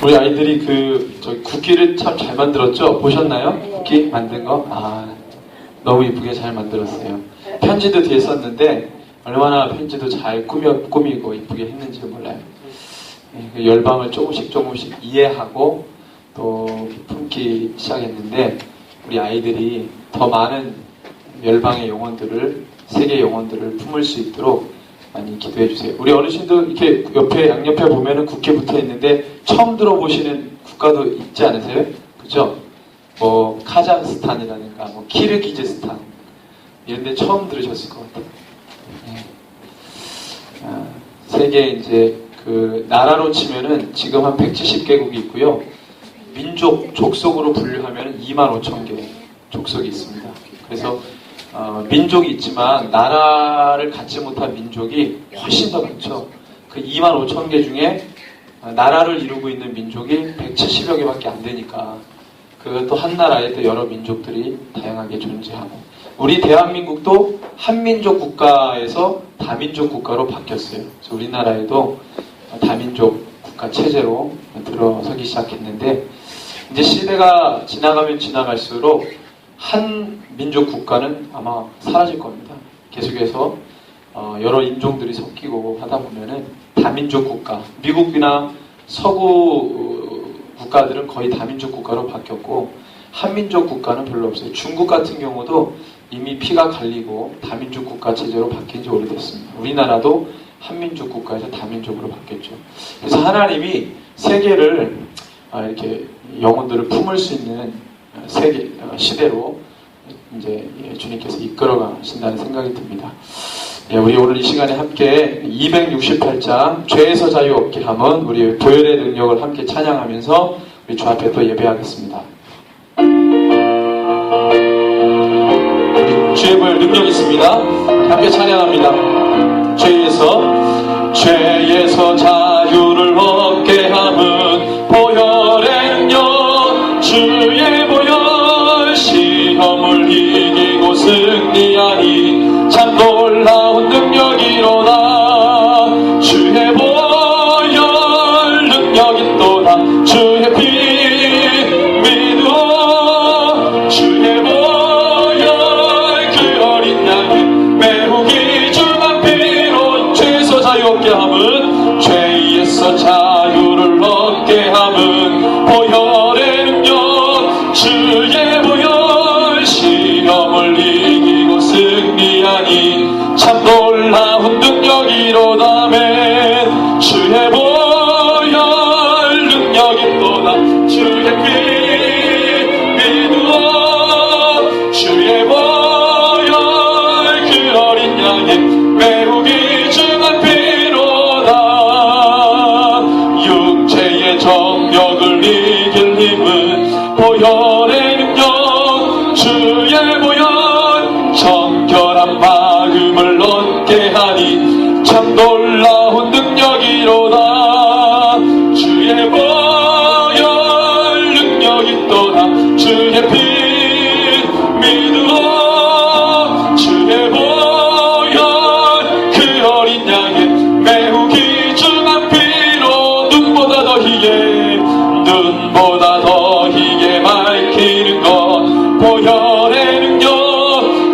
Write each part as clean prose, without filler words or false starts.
우리 아이들이 저 국기를 참 잘 만들었죠? 보셨나요? 국기 만든 거? 너무 이쁘게 잘 만들었어요. 편지도 뒤에 썼는데 얼마나 편지도 잘 꾸미고 이쁘게 했는지 몰라요. 그 열방을 조금씩 이해하고 또 품기 시작했는데 우리 아이들이 더 많은 열방의 영혼들을, 세계 영혼들을 품을 수 있도록 많이 기도해 주세요. 우리 어르신도 이렇게 양옆에 보면은 국기 붙어 있는데 처음 들어보시는 국가도 있지 않으세요? 그죠? 뭐 카자흐스탄이라든가 뭐 키르기즈스탄 이런 데 처음 들으셨을 것 같아요. 세계 이제 나라로 치면은 지금 한 170개국이 있고요. 민족, 족속으로 분류하면 25,000개 족속이 있습니다. 그래서 민족이 있지만 나라를 갖지 못한 민족이 훨씬 더 많죠. 그 25,000개 중에 나라를 이루고 있는 민족이 170여 개밖에 안 되니까 그것도 한 나라에 또 여러 민족들이 다양하게 존재하고 우리 대한민국도 한민족 국가에서 다민족 국가로 바뀌었어요. 그래서 우리나라에도 다민족 국가 체제로 들어서기 시작했는데 이제 시대가 지나가면 지나갈수록 한 민족 국가는 아마 사라질 겁니다. 계속해서 여러 인종들이 섞이고 하다 보면은 다민족 국가, 미국이나 서구 국가들은 거의 다민족 국가로 바뀌었고 한민족 국가는 별로 없어요. 중국 같은 경우도 이미 피가 갈리고 다민족 국가 체제로 바뀐 지 오래됐습니다. 우리나라도 한민족 국가에서 다민족으로 바뀌었죠. 그래서 하나님이 세계를 이렇게 영혼들을 품을 수 있는 세계 시대로 이제 주님께서 이끌어 가신다는 생각이 듭니다. 우리 오늘 이 시간에 함께 268장 죄에서 자유 얻게 함은 우리 보혈의 능력을 함께 찬양하면서 우리 주 앞에 또 예배하겠습니다. 우리 주의 보혈 능력 있습니다. 함께 찬양합니다. 죄에서 자유를 얻게 함은 보혈의 능력 주의 보혈 시험을 이기고 승리하니 참 놀라운 능력이로다. 주의 보혈 능력 있도다. 주의 피 믿어 주의 보혈 그 어린 양이 매우 귀중한 피로 죄에서 자유 얻게 함은 죄에서 자유를 얻게 함은 보혈의 능력 주의 보혈 시험을 이기고 승리하니 참 놀라운 능력이로다매 주의 보혈 능력이 또다. 주의 피 믿어 주의 보혈 그 어린 양의 매우 귀중한 피로다. 육체의 정력을 이길 힘은 보혈의 능력 주의 보혈 정결한 마음을 얻게 하니 참 놀라운 능력이로다. 주의 보혈 능력이 또다. 주의 피 믿어 주의 보혈 그 어린 양의 매우 귀중한 피로 눈보다 더 희게 밝히는 것 보혈의 능력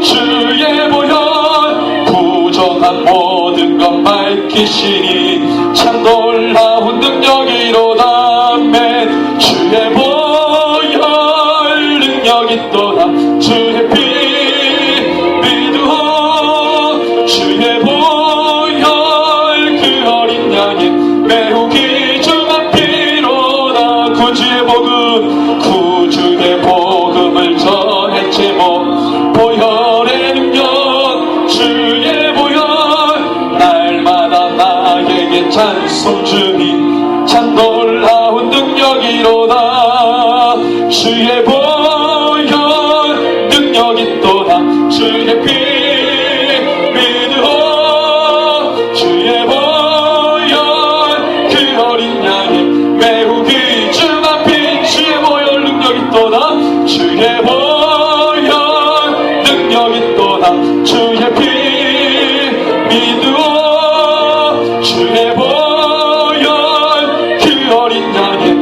주의 보혈 부정한 모든 것 밝히시니 참 놀라운 능력이로다. 아멘. 주의 보혈 능력이 또다. 주의 피 믿어 주의 보혈 그 어린 양의 매우 귀중한 피로다. 구주의 복음을 전해 제목 보혈의 능력 주의 보혈 날마다 나에게 찬송 주니 참 놀라운 능력이로다. 주의 보혈 능력이 또다. 주의 피 믿어 주의 보혈 그 어린 양의 매우 귀중한 피 주의 보혈 능력이 또다. 주의 보혈 능력이 또다. 주의 피 믿어 주의 보혈 그 어린 양의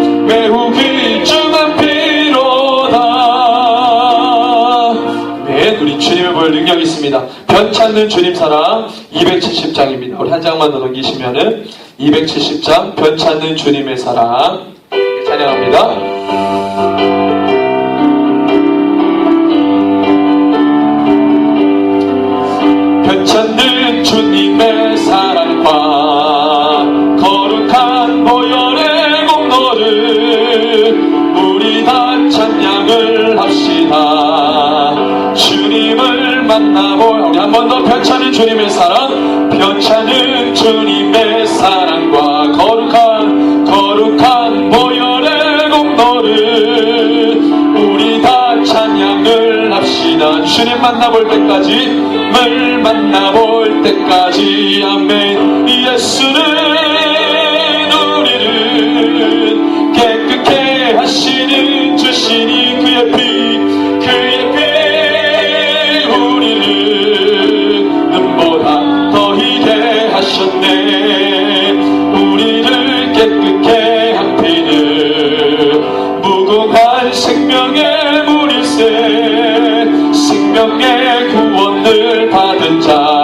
않는 주님 사랑 270장입니다. 우리 한 장만 더 넘기시면은 270장 변치 않는 주님의 사랑 찬양합니다. 변치 않는 주님의 사랑과 거룩한 보혈의 공로를 우리 다 찬양을 합시다. 주님을 만나볼 우리 한 번 더 변치 않는 주님의 사랑 변치 않는 주님의 사랑과 거룩한 보혈의 공로를 우리 다 찬양을 합시다. 주님 만나볼 때까지 을 만나볼 때까지 아멘. 예수는 우리를 깨끗게 하시는 주시니 그의 피 우리를 눈보다 더 희게 하셨네. 우리를 깨끗게 한 피는 무궁한 생명의 물일세. 생명의 구원을 받은 자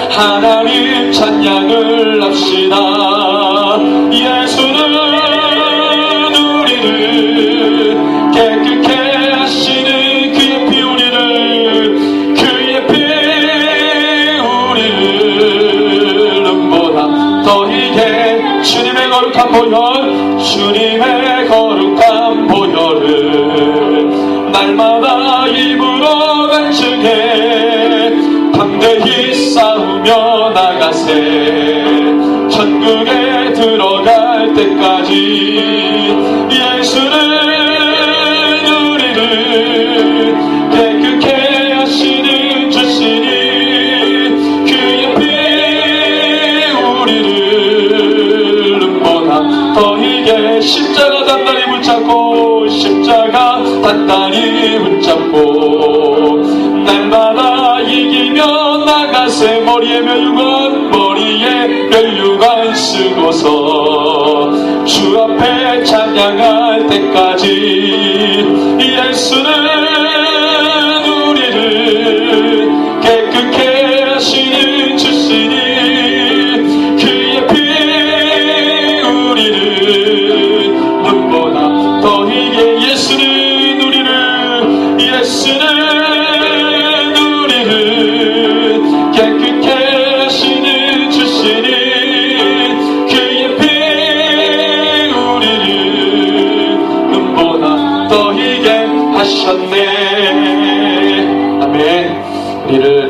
하나님 찬양을 합시다. 예수는 우리를 깨끗게 하시는 그의 피 우리를 눈보다 더 희게 주님의 거룩한 보혈 주님의 거룩한 보혈을 날마다 입으로 간증해 담대히 싸우며 나가세. 천국에 들어갈 때까지 예수는 우리를 깨끗게 하시는 주시니 그의 피 우리를 눈보다 더 희게 십자가 단단히 붙잡고 십자가 단단히 붙잡고 날마다 이기며 나가세. 머리에 멸류관 쓰고서 주 앞에 찬양할 때까지 예수는 우리를 깨끗게 하시는 주시니 그의 피 우리를 눈보다 더 희게 예수는 우리를 깨끗게 하시는 주시니 그의 피 우리를 눈보다 더 희게 하셨네. 아멘.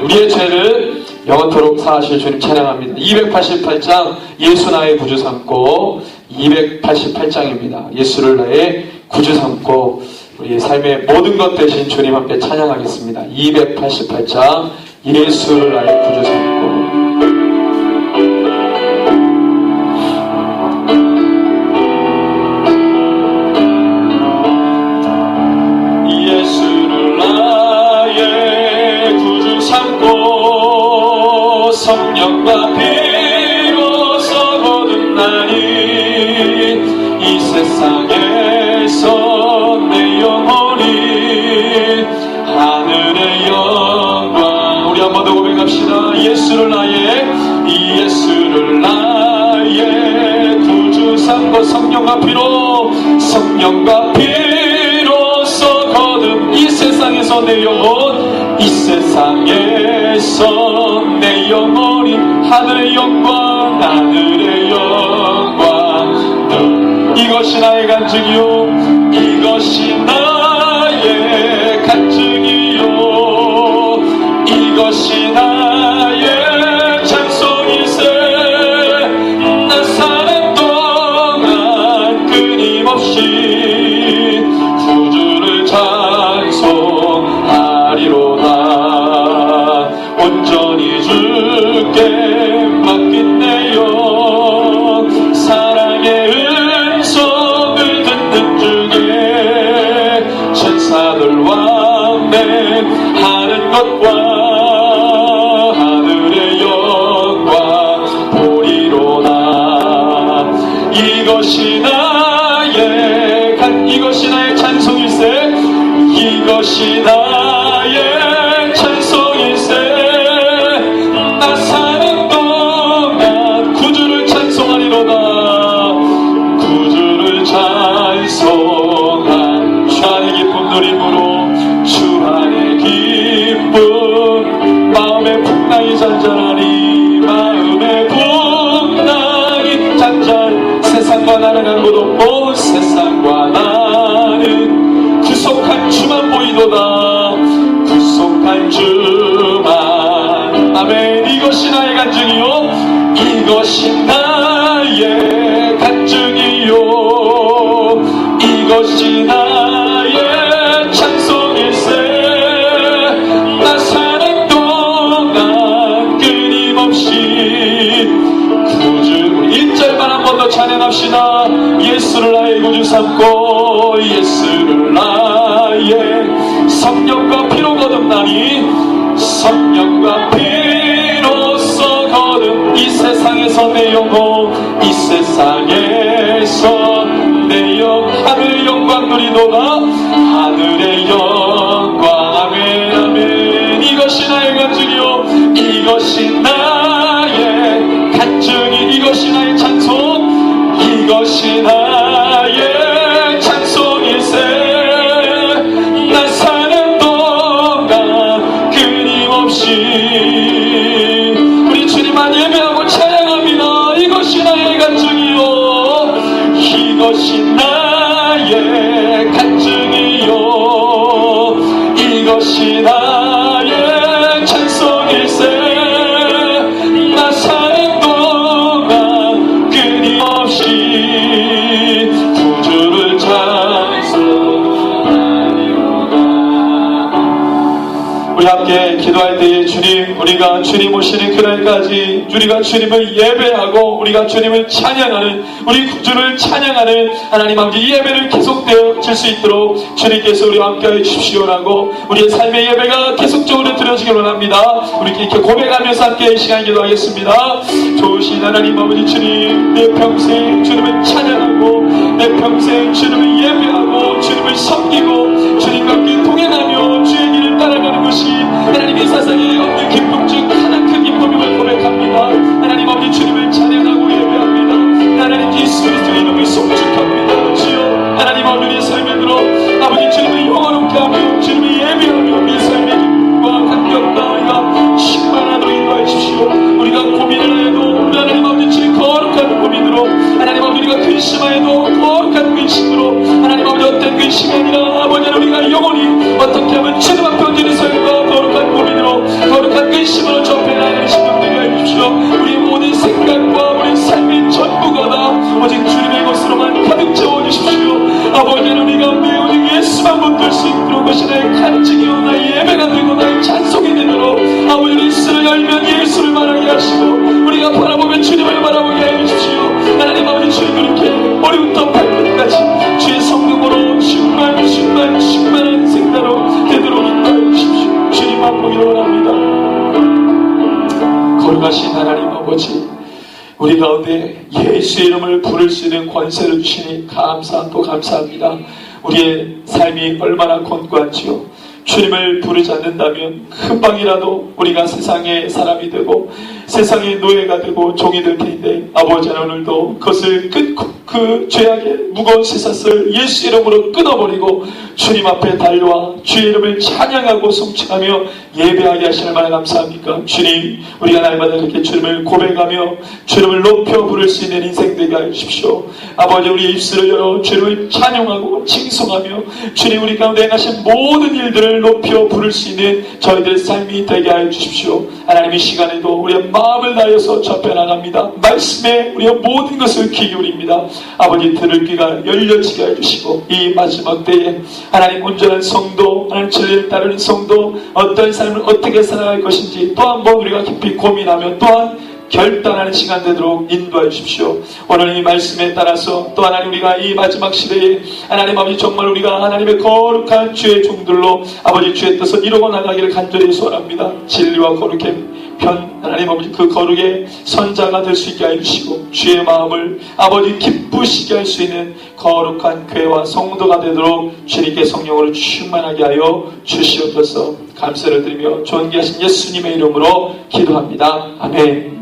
우리의 죄를 영원토록 사하실 주님 찬양합니다. 288장 예수 나의 구주 삼고 288장입니다. 예수를 나의 구주 삼고 우리의 삶의 모든 것 대신 주님 함께 찬양하겠습니다. 288장 예수를 나의 구주 삼고 예수를 나의 구주 삼고 성령과 피로서 거듭나니 이 세상에서 내 영혼이 하늘의 영광 우리 한 번 더 고백합시다. 예수를 나의 구주 삼고 성령과 피로서 거듭 이 세상에서 내 영혼이 하늘의 영광 이것이 나의 간증이요 이것이 나의 간증이요 이것이 나의 찬송이세. 난 사는 동안 끊임없이 구주를 찬송하리로다. 온전히 주께 맡긴 내 영 사랑의 음성을 듣는 중에 천사들 왕래하는 것과 하늘의 영광 보리로다. 이것이 나의 찬송일세. 이것이 나의 찬송일세. 보고도 온 세상과 나는 구속한 주만 보이도다. 구속한 주만. 아멘. 이것이 나의 간증이요, 이것이 나의 간증이요, 이것이 나의 찬송일세. 나 사는 동안 끊임없이 구주. 우리 1절만 한 번 더 찬양합시다. 예수를 나의 구주 삼고 예수를 나의 성령과 피로 거듭나니, 성령과 피로써 거듭 이 세상에서 내 영혼, 이 세상에서 내 하늘의 영광 누리도다. 하늘의 영광. 아멘 아멘. 이것이 나의 간증이요, 이것이 나의 간증이, 이것이 나의 찬송, 이것이 나의 찬송일세. 나 사는 동안 끊임없이 우리 주님만 예배하고 찬양합니다. 이것이 나의 간증이요, 이것이 나의 간증이요, 이것이 나의 찬송일세. 나 사는 동안 끊임없이 구주를 찬송하리로다. 우리 함께 기도할 때에 주님, 우리가 주님 오시는 그날까지 우리가 주님을 예배하고 우리가 주님을 찬양하는, 우리 구주를 찬양하는 하나님 아버지 이 예배를 계속되어 질 수 있도록 주님께서 우리와 함께해 주십시오라고 우리의 삶의 예배가 계속적으로 드려지길 원합니다. 우리 이렇게 고백하면서 함께 시간 기도하겠습니다. 좋으신 하나님 아버지 주님, 내 평생 주님을 찬양하고 내 평생 주님을 예배하고 주님을 섬기고 주님과 함께 동행하며 주의 길을 따라가는 것이 하나님의 사상에 없는 기쁨 중 가장 큰 기쁨임을 고백합니다. 하나님 아버지 주님을 찬양하고 예배합니다. 하나님 예수 그리스도의 이름을 송축합니다. 주여 하나님 아버지의 삶을 들어 아버지 주님을 영원롭게 하며 주님을 예배하며 우리의 삶의 기쁨과 감격과 충만하도록 인도해 주십시오. 우리가 고민을 해도 우리 하나님 아버지 주님 거룩한 고민으로, 하나님 아버지 우리가 근심하여도 거룩한 근심으로, 하나님 아버지 어떤 근심이 아니라 아버지 우리가 영원히 어떻게 하면 주님 앞에 얹는 삶과 거룩한 고민으로, 거룩한 근심으로 접해나가는 시간 되게 해주십시오. 우리 모든 생각과 우리 삶의 전부가 다 오직 주님의 것으로만 가득 채워주십시오. 아버지는 우리 가운데 오직 예수만 붙들 수 있도록 것이 나의 간증이요, 나의 예배가 되고 나의 찬송이 되도록 아버지 예수를 열면 예수를 말하게 하시고 우리가 바라보면 주님을 바라보게 해주십시오. 하나님 아버지 주님 그렇게 머리부터 발끝까지 주의 성령으로 충만한 생사로 되도록 인도해 주십시오. 주님만 보기를 원합니다. 거룩하신 하나님 아버지, 우리 가운데 예수의 이름을 부를 수 있는 권세를 주시니 감사하고 감사합니다. 우리의 삶이 얼마나 권고한지요. 주님을 부르지 않는다면 금방이라도 우리가 세상의 사람이 되고 세상의 노예가 되고 종이 될 텐데, 아버지는 오늘도 그것을 끊고 그 죄악의 무거운 쇠사슬 예수 이름으로 끊어버리고 주님 앞에 달려와 주의 이름을 찬양하고 송축하며 예배하게 하시는 말 감사합니까? 주님, 우리가 날마다 그렇게 주님을 고백하며 주님을 높여 부를 수 있는 인생 되게 해주십시오. 아버지, 우리의 입술을 열어 주님을 찬양하고 칭송하며 주님 우리 가운데 행하신 모든 일들을 높여 부를 수 있는 저희들의 삶이 되게 하여 주십시오. 하나님, 이 시간에도 우리의 마음을 다해서 접해나갑니다. 말씀에 우리의 모든 것을 귀 기울입니다. 아버지, 들을 귀가 열려지게 해주시고 이 마지막 때에 하나님 온전한 성도, 하나님 진리를 따르는 성도, 어떤 삶을 어떻게 살아갈 것인지 또 한 번 우리가 깊이 고민하며 또한 결단하는 시간 되도록 인도해 주십시오. 오늘 이 말씀에 따라서 또 하나님 우리가 이 마지막 시대에 하나님 아버지 정말 우리가 하나님의 거룩한 주의 종들로 아버지 주의 뜻을 이루고 나가기를 간절히 소원합니다. 진리와 거룩의 하나님 아버지 그 거룩의 선자가 될 수 있게 해주시고 주의 마음을 아버지 기쁘시게 할 수 있는 거룩한 교회와 성도가 되도록 주님께 성령으로 충만하게 하여 주시옵소서. 감사를 드리며 존귀하신 예수님의 이름으로 기도합니다. 아멘.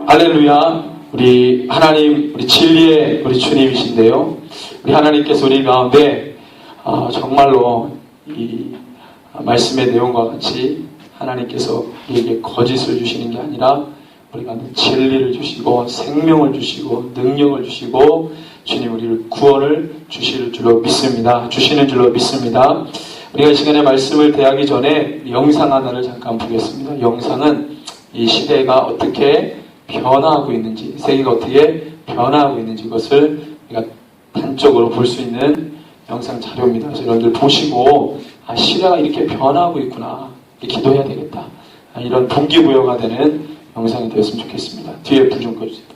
할렐루야. 우리 하나님, 우리 진리의 우리 주님이신데요. 우리 하나님께서 우리 가운데 정말로 이 말씀의 내용과 같이 하나님께서 우리에게 거짓을 주시는 게 아니라 우리가 진리를 주시고 생명을 주시고 능력을 주시고 주님 우리를 구원을 주실 줄로 믿습니다. 주시는 줄로 믿습니다. 우리가 이 시간에 말씀을 대하기 전에 영상 하나를 잠깐 보겠습니다. 영상은 이 시대가 어떻게 변화하고 있는지, 세계가 어떻게 변화하고 있는지 그것을 우리가 단적으로 볼 수 있는 영상 자료입니다. 그래서 여러분들 보시고 시대가 이렇게 변화하고 있구나, 기도해야 되겠다, 이런 동기부여가 되는 영상이 되었으면 좋겠습니다. 뒤에 불 좀 꺼주세요.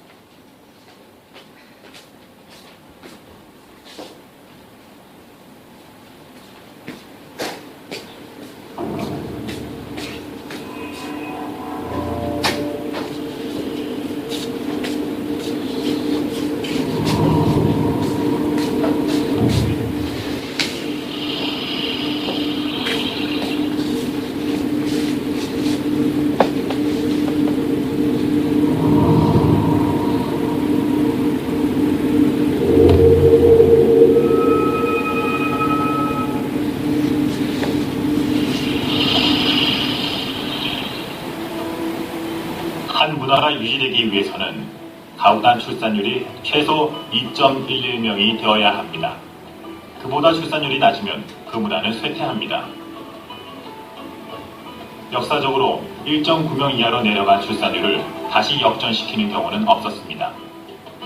한 문화가 유지되기 위해서는 가구단 출산율이 최소 2.11명이 되어야 합니다. 그보다 출산율이 낮으면 그 문화는 쇠퇴합니다. 역사적으로 1.9명 이하로 내려간 출산율을 다시 역전시키는 경우는 없었습니다.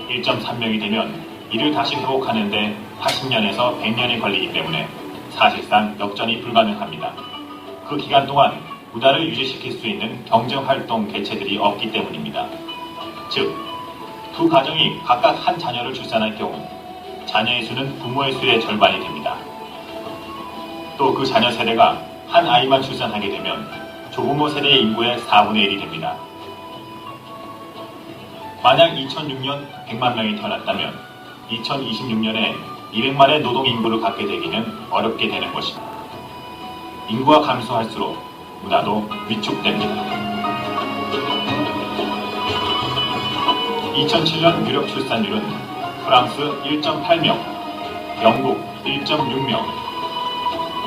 1.3명이 되면 이를 다시 회복하는 데 80년에서 100년이 걸리기 때문에 사실상 역전이 불가능합니다. 그 기간 동안 문화를 유지시킬 수 있는 경제활동 개체들이 없기 때문입니다. 즉, 두 가정이 각각 한 자녀를 출산할 경우 자녀의 수는 부모의 수의 절반이 됩니다. 또 그 자녀 세대가 한 아이만 출산하게 되면 조부모 세대의 인구의 4분의 1이 됩니다. 만약 2006년 100만 명이 태어났다면 2026년에 200만의 노동인구를 갖게 되기는 어렵게 되는 것입니다. 인구가 감소할수록 문화도 위축됩니다. 2007년 유럽 출산율은 프랑스 1.8명, 영국 1.6명,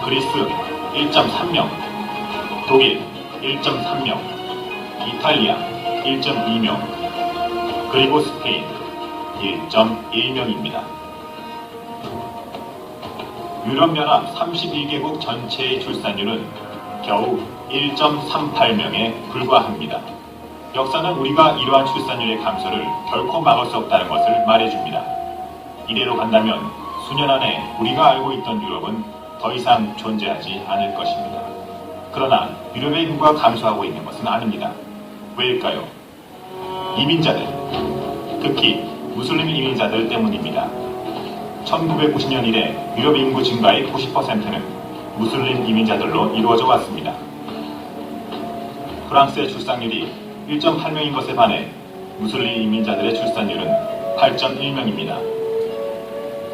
그리스 1.3명, 독일 1.3명, 이탈리아 1.2명, 그리고 스페인 1.1명입니다. 유럽연합 31개국 전체의 출산율은 겨우 1.38명에 불과합니다. 역사는 우리가 이러한 출산율의 감소를 결코 막을 수 없다는 것을 말해줍니다. 이대로 간다면 수년 안에 우리가 알고 있던 유럽은 더 이상 존재하지 않을 것입니다. 그러나 유럽의 인구가 감소하고 있는 것은 아닙니다. 왜일까요? 이민자들, 특히 무슬림 이민자들 때문입니다. 1990년 이래 유럽 인구 증가의 90%는 무슬림 이민자들로 이루어져 왔습니다. 프랑스의 출산율이 1.8명인 것에 반해 무슬림 이민자들의 출산율은 8.1명입니다.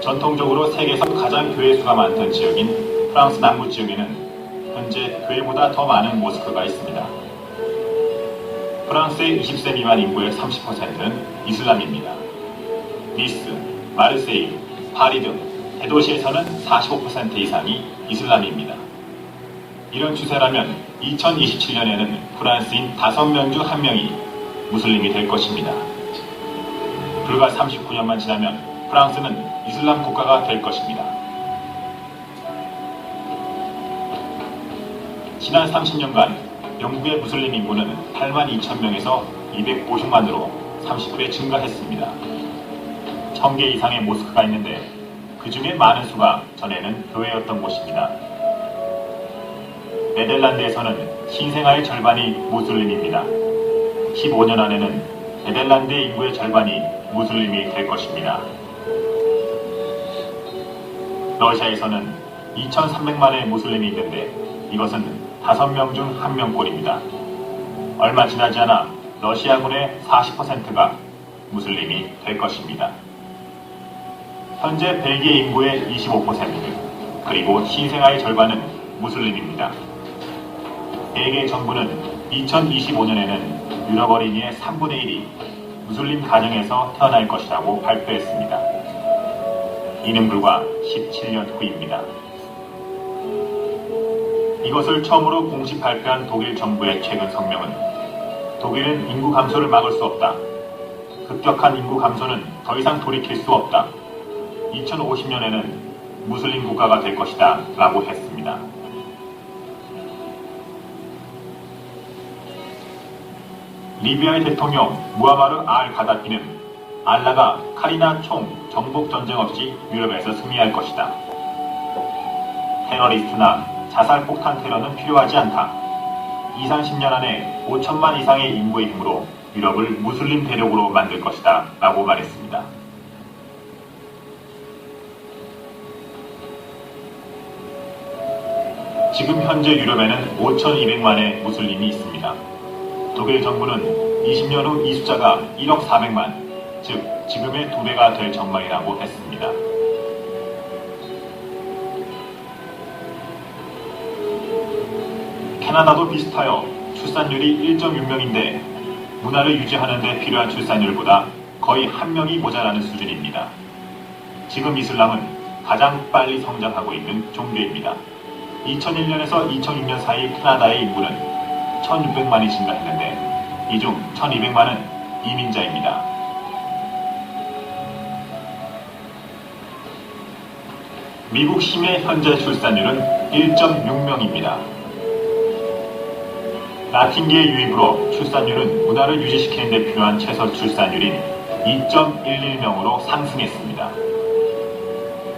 전통적으로 세계에서 가장 교회 수가 많던 지역인 프랑스 남부 지역에는 현재 교회보다 더 많은 모스크가 있습니다. 프랑스의 20세 미만 인구의 30%는 이슬람입니다. 니스, 마르세유, 파리 등 대도시에서는 45% 이상이 이슬람입니다. 이런 추세라면 2027년에는 프랑스인 5명 중 1명이 무슬림이 될 것입니다. 불과 39년만 지나면 프랑스는 이슬람 국가가 될 것입니다. 지난 30년간 영국의 무슬림 인구는 8만 2천 명에서 250만으로 30배 증가했습니다. 1000개 이상의 모스크가 있는데 그 중에 많은 수가 전에는 교회였던 곳입니다. 네덜란드에서는 신생아의 절반이 무슬림입니다. 15년 안에는 네덜란드의 인구의 절반이 무슬림이 될 것입니다. 러시아에서는 2300만의 무슬림이 있는데 이것은 5명 중 1명꼴입니다. 얼마 지나지 않아 러시아군의 40%가 무슬림이 될 것입니다. 현재 벨기에 인구의 25%, 그리고 신생아의 절반은 무슬림입니다. 벨기에 정부는 2025년에는 유럽 어린이의 3분의 1이 무슬림 가정에서 태어날 것이라고 발표했습니다. 이는 불과 17년 후입니다. 이것을 처음으로 공식 발표한 독일 정부의 최근 성명은 독일은 인구 감소를 막을 수 없다. 급격한 인구 감소는 더 이상 돌이킬 수 없다. 2050년에는 무슬림 국가가 될 것이다 라고 했습니다. 리비아의 대통령 무아마르 알 가다피는 알라가 칼이나 총, 정복 전쟁 없이 유럽에서 승리할 것이다. 테러리스트나 자살 폭탄 테러는 필요하지 않다. 20-30년 안에 5천만 이상의 인구의 힘으로 유럽을 무슬림 대륙으로 만들 것이다 라고 말했습니다. 지금 현재 유럽에는 5,200만의 무슬림이 있습니다. 독일 정부는 20년 후 이 숫자가 1억 400만, 즉 지금의 2배가 될 전망이라고 했습니다. 캐나다도 비슷하여 출산율이 1.6명인데 문화를 유지하는 데 필요한 출산율보다 거의 1명이 모자라는 수준입니다. 지금 이슬람은 가장 빨리 성장하고 있는 종교입니다. 2001년에서 2006년 사이 캐나다의 인구는 1,600만이 증가했는데 이 중 1,200만은 이민자입니다. 미국 시민 현재 출산율은 1.6명입니다. 라틴계의 유입으로 출산율은 문화를 유지시키는 데 필요한 최소 출산율인 2.11명으로 상승했습니다.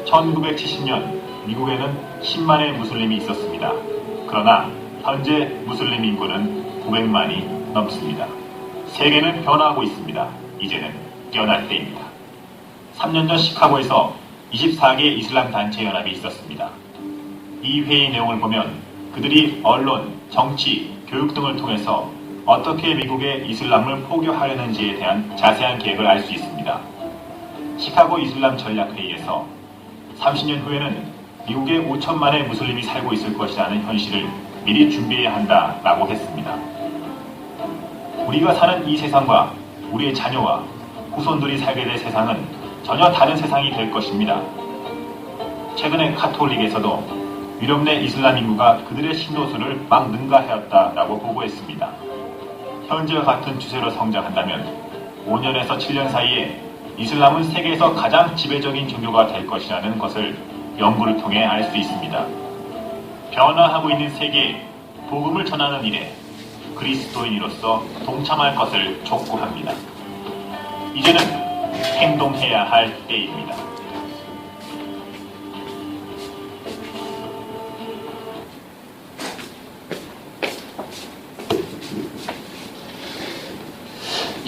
1970년 미국에는 10만의 무슬림이 있었습니다. 그러나 현재 무슬림 인구는 900만이 넘습니다. 세계는 변화하고 있습니다. 이제는 깨어날 때입니다. 3년 전 시카고에서 24개 이슬람 단체 연합이 있었습니다. 이 회의 내용을 보면 그들이 언론, 정치, 교육 등을 통해서 어떻게 미국의 이슬람을 포교하려는지에 대한 자세한 계획을 알 수 있습니다. 시카고 이슬람 전략회의에서 30년 후에는 미국에 5천만의 무슬림이 살고 있을 것이라는 현실을 미리 준비해야 한다라고 했습니다. 우리가 사는 이 세상과 우리의 자녀와 후손들이 살게 될 세상은 전혀 다른 세상이 될 것입니다. 최근에 카톨릭에서도 유럽 내 이슬람 인구가 그들의 신도수를 막 능가하였다라고 보고했습니다. 현재와 같은 추세로 성장한다면 5년에서 7년 사이에 이슬람은 세계에서 가장 지배적인 종교가 될 것이라는 것을 연구를 통해 알 수 있습니다. 변화하고 있는 세계에 복음을 전하는 일에 그리스도인으로서 동참할 것을 촉구합니다. 이제는 행동해야 할 때입니다.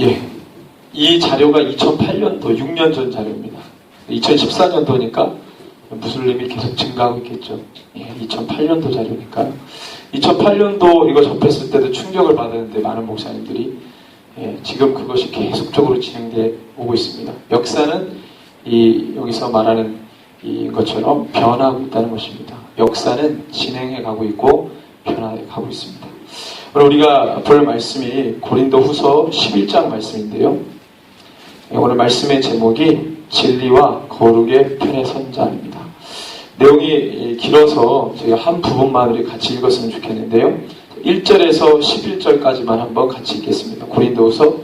예, 이 자료가 2008년도 6년 전 자료입니다. 2014년도니까 무슬림이 계속 증가하고 있겠죠. 예, 2008년도 자료니까요. 2008년도 이거 접했을 때도 충격을 받았는데 많은 목사님들이 지금 그것이 계속적으로 진행돼 오고 있습니다. 역사는 여기서 말하는 것처럼 변하고 있다는 것입니다. 역사는 진행해 가고 있고 변화해 가고 있습니다. 오늘 우리가 볼 말씀이 고린도후서 11장 말씀인데요. 오늘 말씀의 제목이 진리와 거룩의 편에 선 자입니다. 내용이 길어서 저희가 한 부분만 우리 같이 읽었으면 좋겠는데요. 1절에서 11절까지만 한번 같이 읽겠습니다. 고린도후서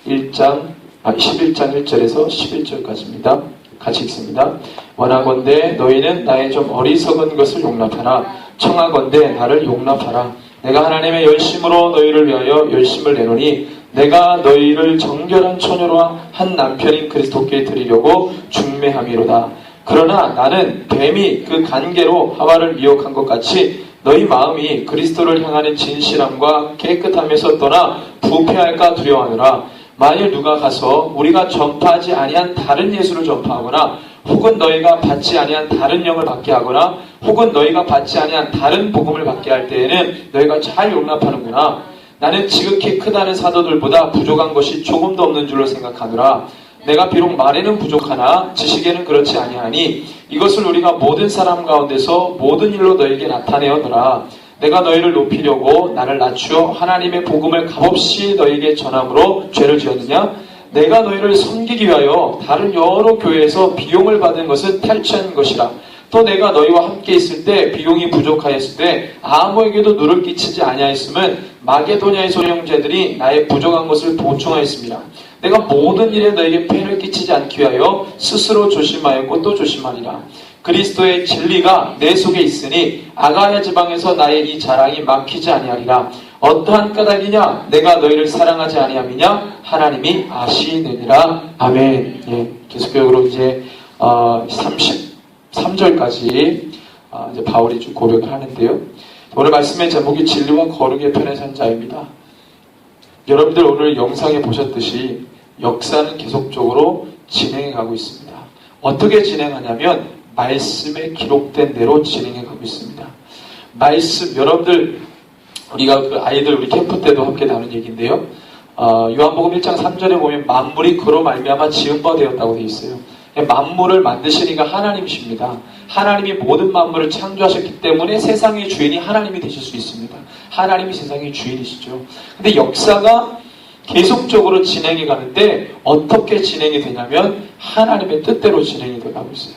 11장 1절에서 11절까지입니다. 같이 읽습니다. 원하건대 너희는 나의 좀 어리석은 것을 용납하라. 청하건대 나를 용납하라. 내가 하나님의 열심으로 너희를 위하여 열심을 내노니 내가 너희를 정결한 처녀와 한 남편인 그리스도께 드리려고 중매함이로다. 그러나 나는 뱀이 그 간계로 하와를 미혹한 것 같이 너희 마음이 그리스도를 향하는 진실함과 깨끗함에서 떠나 부패할까 두려워하노라. 만일 누가 가서 우리가 전파하지 아니한 다른 예수를 전파하거나 혹은 너희가 받지 아니한 다른 영을 받게 하거나 혹은 너희가 받지 아니한 다른 복음을 받게 할 때에는 너희가 잘 용납하는구나. 나는 지극히 크다는 사도들보다 부족한 것이 조금도 없는 줄로 생각하노라. 내가 비록 말에는 부족하나 지식에는 그렇지 아니하니 이것을 우리가 모든 사람 가운데서 모든 일로 너에게 나타내어노라. 내가 너희를 높이려고 나를 낮추어 하나님의 복음을 값없이 너에게 전함으로 죄를 지었느냐? 내가 너희를 섬기기 위하여 다른 여러 교회에서 비용을 받은 것은 탈취한 것이라. 또 내가 너희와 함께 있을 때 비용이 부족하였을 때 아무에게도 누를 끼치지 아니하였음은 마게도냐의 소형제들이 나의 부족한 것을 보충하였습니다. 내가 모든 일에 너에게 폐를 끼치지 않기 위하여 스스로 조심하였고 또 조심하리라. 그리스도의 진리가 내 속에 있으니 아가야 지방에서 나의 이 자랑이 막히지 아니하리라. 어떠한 까닭이냐? 내가 너희를 사랑하지 아니함이냐? 하나님이 아시느니라. 아멘. 예, 계속적으로 이제 33절까지 이제 바울이 좀 고백을 하는데요. 오늘 말씀의 제목이 진리와 거룩의 편에 선 자입니다. 여러분들 오늘 영상에 보셨듯이 역사는 계속적으로 진행해 가고 있습니다. 어떻게 진행하냐면 말씀에 기록된 대로 진행해 가고 있습니다. 말씀, 여러분들 우리가 그 아이들 우리 캠프 때도 함께 나눈 얘기인데요. 요한복음 1장 3절에 보면 만물이 그로 말미암아 지은 바 되었다고 되어 있어요. 만물을 만드시니까 하나님이십니다. 하나님이 모든 만물을 창조하셨기 때문에 세상의 주인이 하나님이 되실 수 있습니다. 하나님이 세상의 주인이시죠. 근데 역사가 계속적으로 진행해 가는데 어떻게 진행이 되냐면 하나님의 뜻대로 진행이 되어 가고 있어요.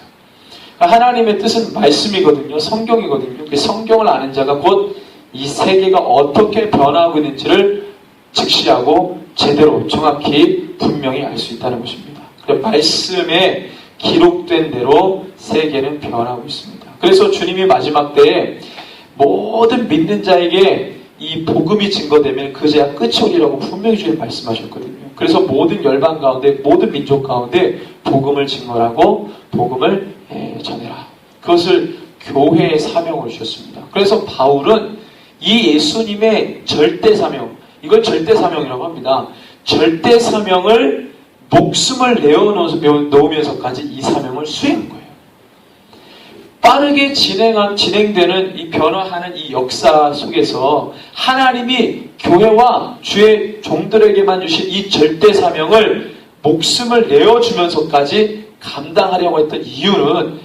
하나님의 뜻은 말씀이거든요. 성경이거든요. 그 성경을 아는 자가 곧 이 세계가 어떻게 변화하고 있는지를 직시하고 제대로 정확히 분명히 알 수 있다는 것입니다. 말씀에 기록된 대로 세계는 변하고 있습니다. 그래서 주님이 마지막 때에 모든 믿는 자에게 이 복음이 증거되면 그 제가 끝이 오리라고 분명히 주님 말씀하셨거든요. 그래서 모든 열방 가운데 모든 민족 가운데 복음을 증거하고 복음을 전해라. 그것을 교회의 사명으로 주셨습니다. 그래서 바울은 이 예수님의 절대 사명, 이걸 절대 사명이라고 합니다. 절대 사명을 목숨을 내어놓으면서까지 이 사명을 수행한 거예요. 빠르게 진행되는 이 변화하는 이 역사 속에서 하나님이 교회와 주의 종들에게만 주신 이 절대 사명을 목숨을 내어주면서까지 감당하려고 했던 이유는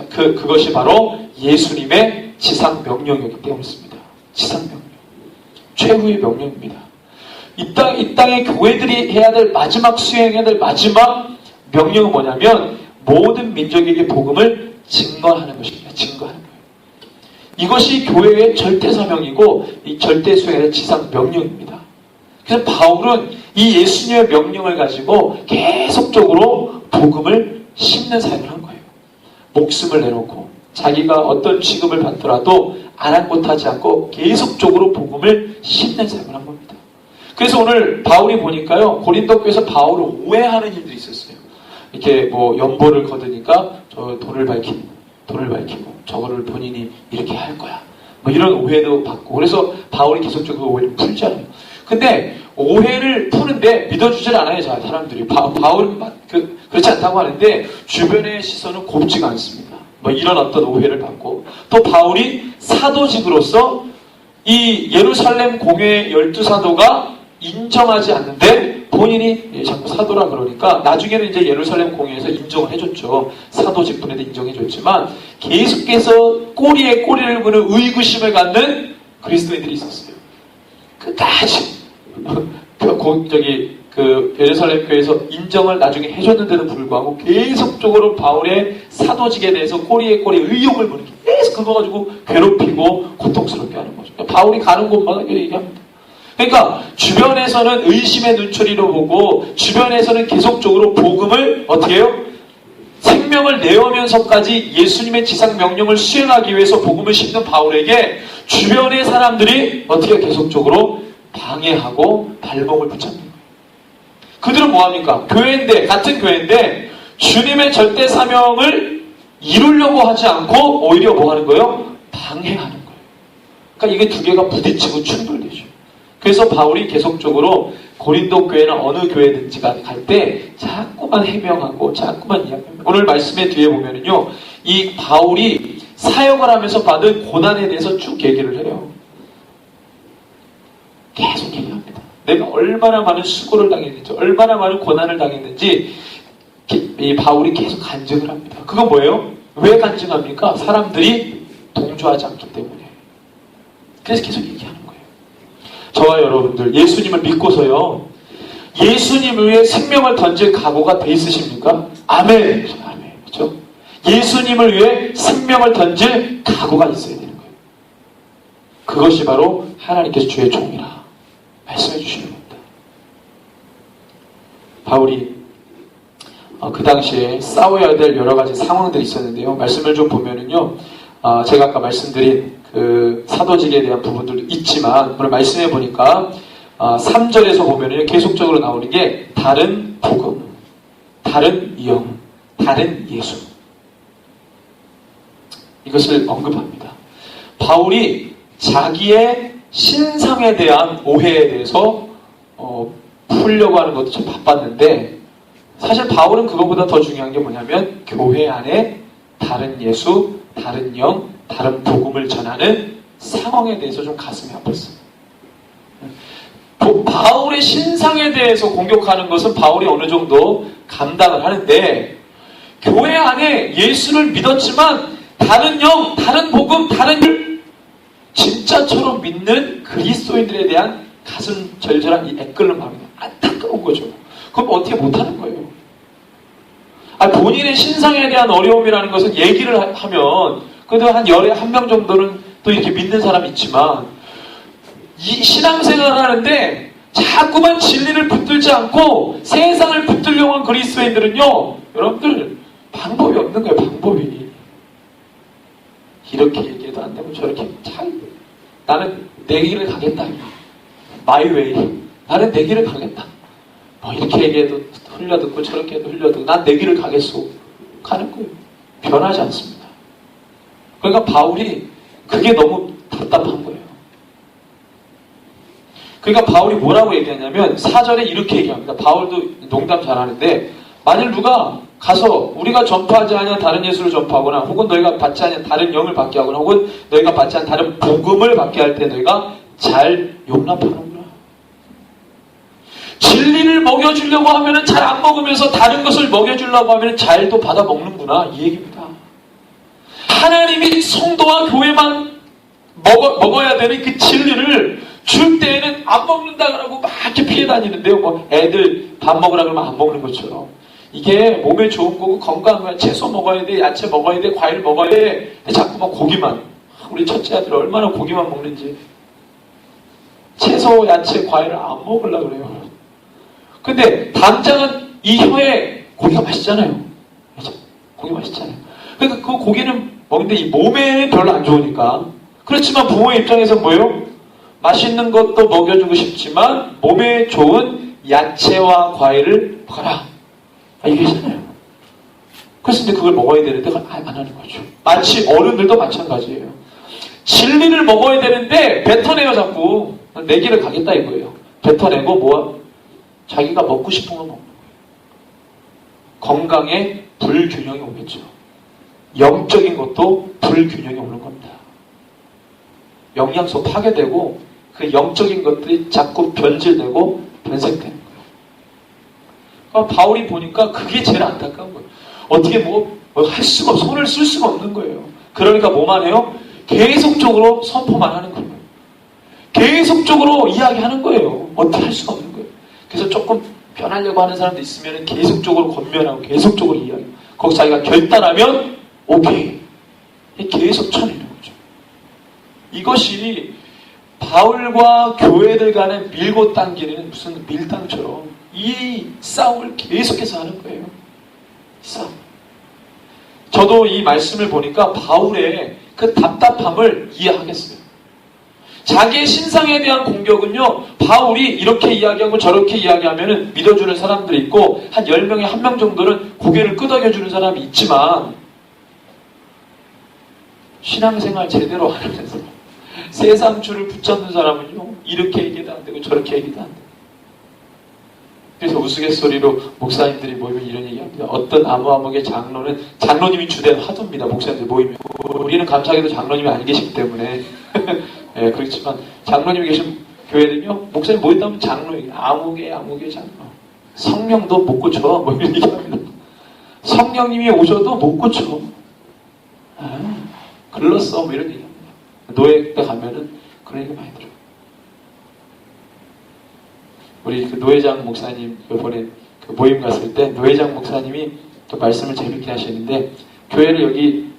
그것이 바로 예수님의 지상 명령이었기 때문이었습니다. 지상 명령. 최후의 명령입니다. 이 땅의 교회들이 해야 될 마지막 수행해야 될 마지막 명령은 뭐냐면 모든 민족에게 복음을 증거하는 것입니다. 증거하는 거예요. 이것이 교회의 절대 사명이고 이 절대 수행의 지상 명령입니다. 그래서 바울은 이 예수님의 명령을 가지고 계속적으로 복음을 심는 사역을 한 거예요. 목숨을 내놓고 자기가 어떤 취급을 받더라도 아랑곳하지 않고 계속적으로 복음을 심는 사역을 한 겁니다. 그래서 오늘 바울이 보니까요, 고린도 교회에서 바울을 오해하는 일들이 있었어요. 이렇게 뭐 연보를 거두니까 저 돌을 밝히고 저거를 본인이 이렇게 할 거야. 뭐 이런 오해도 받고. 그래서 바울이 계속적으로 오해를 풀잖아요. 근데 오해를 푸는데 믿어주질 않아요, 사람들이. 바울은 그렇지 않다고 하는데 주변의 시선은 곱지가 않습니다. 뭐 이런 어떤 오해를 받고, 또 바울이 사도직으로서 이 예루살렘 공회 12사도가 인정하지 않는데 본인이 자꾸 사도라 그러니까 나중에는 이제 예루살렘 공회에서 인정을 해줬죠. 사도직분에도 인정해줬지만 계속해서 꼬리에 꼬리를 무는 의구심을 갖는 그리스도인들이 있었어요. 끝까지 예루살렘 교회에서 인정을 나중에 해줬는데도 불구하고 계속적으로 바울의 사도직에 대해서 꼬리에 꼬리 의욕을 무는, 계속 그거 가지고 괴롭히고 고통스럽게 하는 거죠. 바울이 가는 곳마다 얘기합니다. 그러니까 주변에서는 의심의 눈초리로 보고 주변에서는 계속적으로 복음을 어떻게 해요? 생명을 내어면서까지 예수님의 지상 명령을 수행하기 위해서 복음을 심는 바울에게 주변의 사람들이 어떻게 계속적으로 방해하고 발목을 붙잡는 거예요. 그들은 뭐합니까? 같은 교회인데 주님의 절대 사명을 이루려고 하지 않고 오히려 뭐하는 거예요? 방해하는 거예요. 그러니까 이게 두 개가 부딪히고 충돌되죠. 그래서 바울이 계속적으로 고린도 교회나 어느 교회든지 갈 때 자꾸만 해명하고 자꾸만 이야기합니다. 오늘 말씀의 뒤에 보면은요, 이 바울이 사역을 하면서 받은 고난에 대해서 쭉 얘기를 해요. 계속 얘기합니다. 내가 얼마나 많은 수고를 당했는지, 얼마나 많은 고난을 당했는지 이 바울이 계속 간증을 합니다. 그건 뭐예요? 왜 간증합니까? 사람들이 동조하지 않기 때문에. 그래서 계속 얘기하는 거예요. 저와 여러분들 예수님을 믿고서요, 예수님을 위해 생명을 던질 각오가 돼 있으십니까? 아멘. 아멘. 그렇죠? 예수님을 위해 생명을 던질 각오가 있어야 되는 거예요. 그것이 바로 하나님께서 주의 종이라 말씀해 주시는 겁니다. 바울이 그 당시에 싸워야 될 여러 가지 상황들이 있었는데요. 말씀을 좀 보면은요, 제가 아까 말씀드린 그 사도직에 대한 부분들도 있지만 오늘 말씀해 보니까 3절에서 보면은 계속적으로 나오는 게 다른 복음, 다른 영, 다른 예수, 이것을 언급합니다. 바울이 자기의 신상에 대한 오해에 대해서 풀려고 하는 것도 좀 바빴는데, 사실 바울은 그것보다 더 중요한 게 뭐냐면 교회 안에 다른 예수, 다른 영, 다른 복음을 전하는 상황에 대해서 좀 가슴이 아팠어요. 바울의 신상에 대해서 공격하는 것은 바울이 어느 정도 감당을 하는데, 교회 안에 예수를 믿었지만 다른 영, 다른 복음, 다른 일, 진짜처럼 믿는 그리스도인들에 대한 가슴 절절한 이 애끓는 마음이 안타까운 거죠. 그럼 어떻게 못하는 거예요? 본인의 신상에 대한 어려움이라는 것은 얘기를 하면 그래도 한 열에 한 명 정도는 또 이렇게 믿는 사람이 있지만, 이 신앙생활을 하는데 자꾸만 진리를 붙들지 않고 세상을 붙들려고 하는 그리스도인들은요, 여러분들 방법이 없는 거예요. 방법이. 이렇게 얘기해도 안 되고 저렇게 참, 나는 내 길을 가겠다. My way. 나는 내 길을 가겠다. 이렇게 얘기해도 흘려듣고 저렇게 해도 흘려듣고 난 내 길을 가겠소. 가는 거예요. 변하지 않습니다. 그러니까 바울이 그게 너무 답답한 거예요. 그러니까 바울이 뭐라고 얘기하냐면 4절에 이렇게 얘기합니다. 바울도 농담 잘하는데, 만일 누가 가서 우리가 전파하지 않은 다른 예수를 전파하거나 혹은 너희가 받지 않은 다른 영을 받게 하거나 혹은 너희가 받지 않은 다른 복음을 받게 할 때 너희가 잘 용납하는구나. 진리를 먹여주려고 하면 잘 안 먹으면서 다른 것을 먹여주려고 하면 잘도 받아 먹는구나, 이 얘기입니다. 하나님이 성도와 교회만 먹어야 되는 그 진리를 줄 때에는 안 먹는다고 막 이렇게 피해 다니는데요. 애들 밥 먹으라 그러면 안 먹는 것처럼. 이게 몸에 좋은 거고 건강한 거야. 채소 먹어야 돼, 야채 먹어야 돼, 과일 먹어야 돼. 자꾸 막 고기만. 우리 첫째 아들 얼마나 고기만 먹는지. 채소, 야채, 과일을 안 먹으려고 그래요. 근데 당장은 이 혀에 고기가 맛있잖아요. 그렇죠? 고기 맛있잖아요. 그러니까 그 고기는 먹는데 이 몸에 별로 안 좋으니까. 그렇지만 부모의 입장에서 뭐예요? 맛있는 것도 먹여주고 싶지만 몸에 좋은 야채와 과일을 먹어라. 이게잖아요. 그래서 이제 그걸 먹어야 되는데 안 하는 거죠. 마치 어른들도 마찬가지예요. 진리를 먹어야 되는데 뱉어내요. 자꾸 내 길을 가겠다 이거예요. 뱉어내고 뭐야? 자기가 먹고 싶은 거 먹는 거예요. 건강에 불균형이 오겠죠. 영적인 것도 불균형이 오는 겁니다. 영양소 파괴되고 그 영적인 것들이 자꾸 변질되고 변색되는 거예요. 바울이 보니까 그게 제일 안타까운 거예요. 어떻게 할 수가 없어. 손을 쓸 수가 없는 거예요. 그러니까 뭐만 해요? 계속적으로 선포만 하는 거예요. 계속적으로 이야기하는 거예요. 어떻게 할 수가 없는 거예요. 그래서 조금 변하려고 하는 사람도 있으면 계속적으로 권면하고 계속적으로 이야기하고 거기서 자기가 결단하면 오케이. 계속 쳐내는 거죠. 이것이 바울과 교회들 간에 밀고 당기는 무슨 밀당처럼 이 싸움을 계속해서 하는 거예요. 싸움. 저도 이 말씀을 보니까 바울의 그 답답함을 이해하겠어요. 자기의 신상에 대한 공격은요, 바울이 이렇게 이야기하고 저렇게 이야기하면 믿어주는 사람들이 있고, 한 10명에 1명 정도는 고개를 끄덕여주는 사람이 있지만, 신앙생활 제대로 안 하면서, 세상 줄을 붙잡는 사람은요, 이렇게 얘기도 안 되고 저렇게 얘기도 안 돼요. 그래서 우스갯소리로 목사님들이 모이면 이런 얘기합니다. 어떤 아무아무개 장로님이 주된 화두입니다. 목사님들 모이면. 우리는 감사하게도 장로님이 안 계시기 때문에. 예, 그렇지만 장로님이 계신 교회는요, 목사님 모였다면 장로에게 아무개 장로. 성령도 못 고쳐. 뭐 이런 얘기합니다. 성령님이 오셔도 못 고쳐. 글렀어. 뭐 이런 얘기합니다. 노예 때 가면은 그런 얘기 많이 들어요. 우리 그 노회장 목사님 이번에 그 모임 갔을 때 노회장 목사님이 또 말씀을 재밌게 하시는데 교회를 여기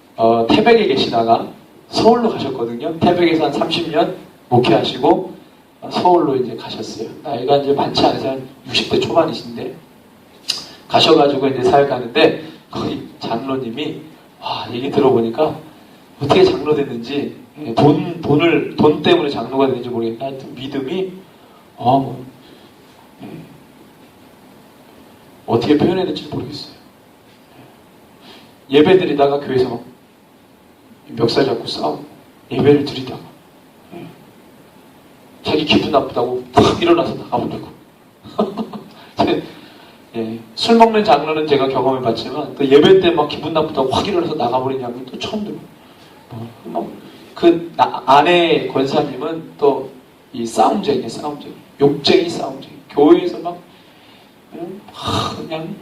태백에 계시다가 서울로 가셨거든요. 태백에서 한 30년 목회하시고 서울로 이제 가셨어요. 나이가 이제 많지 않으세요. 한 60대 초반이신데 가셔가지고 이제 사역 가는데 거기 장로님이 얘기 들어보니까 어떻게 장로 됐는지 돈 때문에 장로가 됐는지 모르겠는데 하여튼 믿음이 어떻게 표현해야 될지 모르겠어요. 예배 드리다가 교회에서 막 멱살 잡고 싸우고 예배를 드리다가 자기 기분 나쁘다고 팍 일어나서 나가버리고 술 먹는 장로는 제가 경험해봤지만 또 예배 때 막 기분 나쁘다고 확 일어나서 나가버린 장면 또 처음 들어요. 그 아내 권사님은 또 이 싸움쟁이, 욕쟁이 싸움쟁이. 교회에서 막 그냥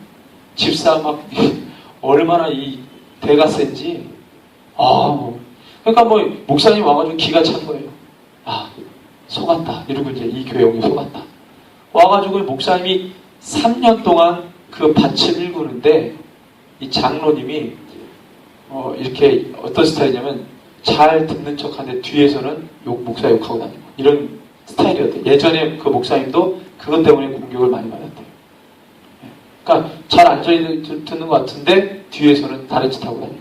집사 막 얼마나 이 대가 센지. 그러니까 목사님 와가지고 기가 찬 거예요. 속았다. 이러고 이제 이 교회 오기 속았다. 와가지고 목사님이 3년 동안 그 밭을 일구는데 이 장로님이 이렇게 어떤 스타일이냐면 잘 듣는 척 하는데 뒤에서는 목사 욕하고 다니고 이런 스타일이었대요. 예전에 그 목사님도 그것 때문에 공격을 많이 받았대요. 그러니까 잘 앉아있는 것 같은데 뒤에서는 다른 짓 하고 다니고.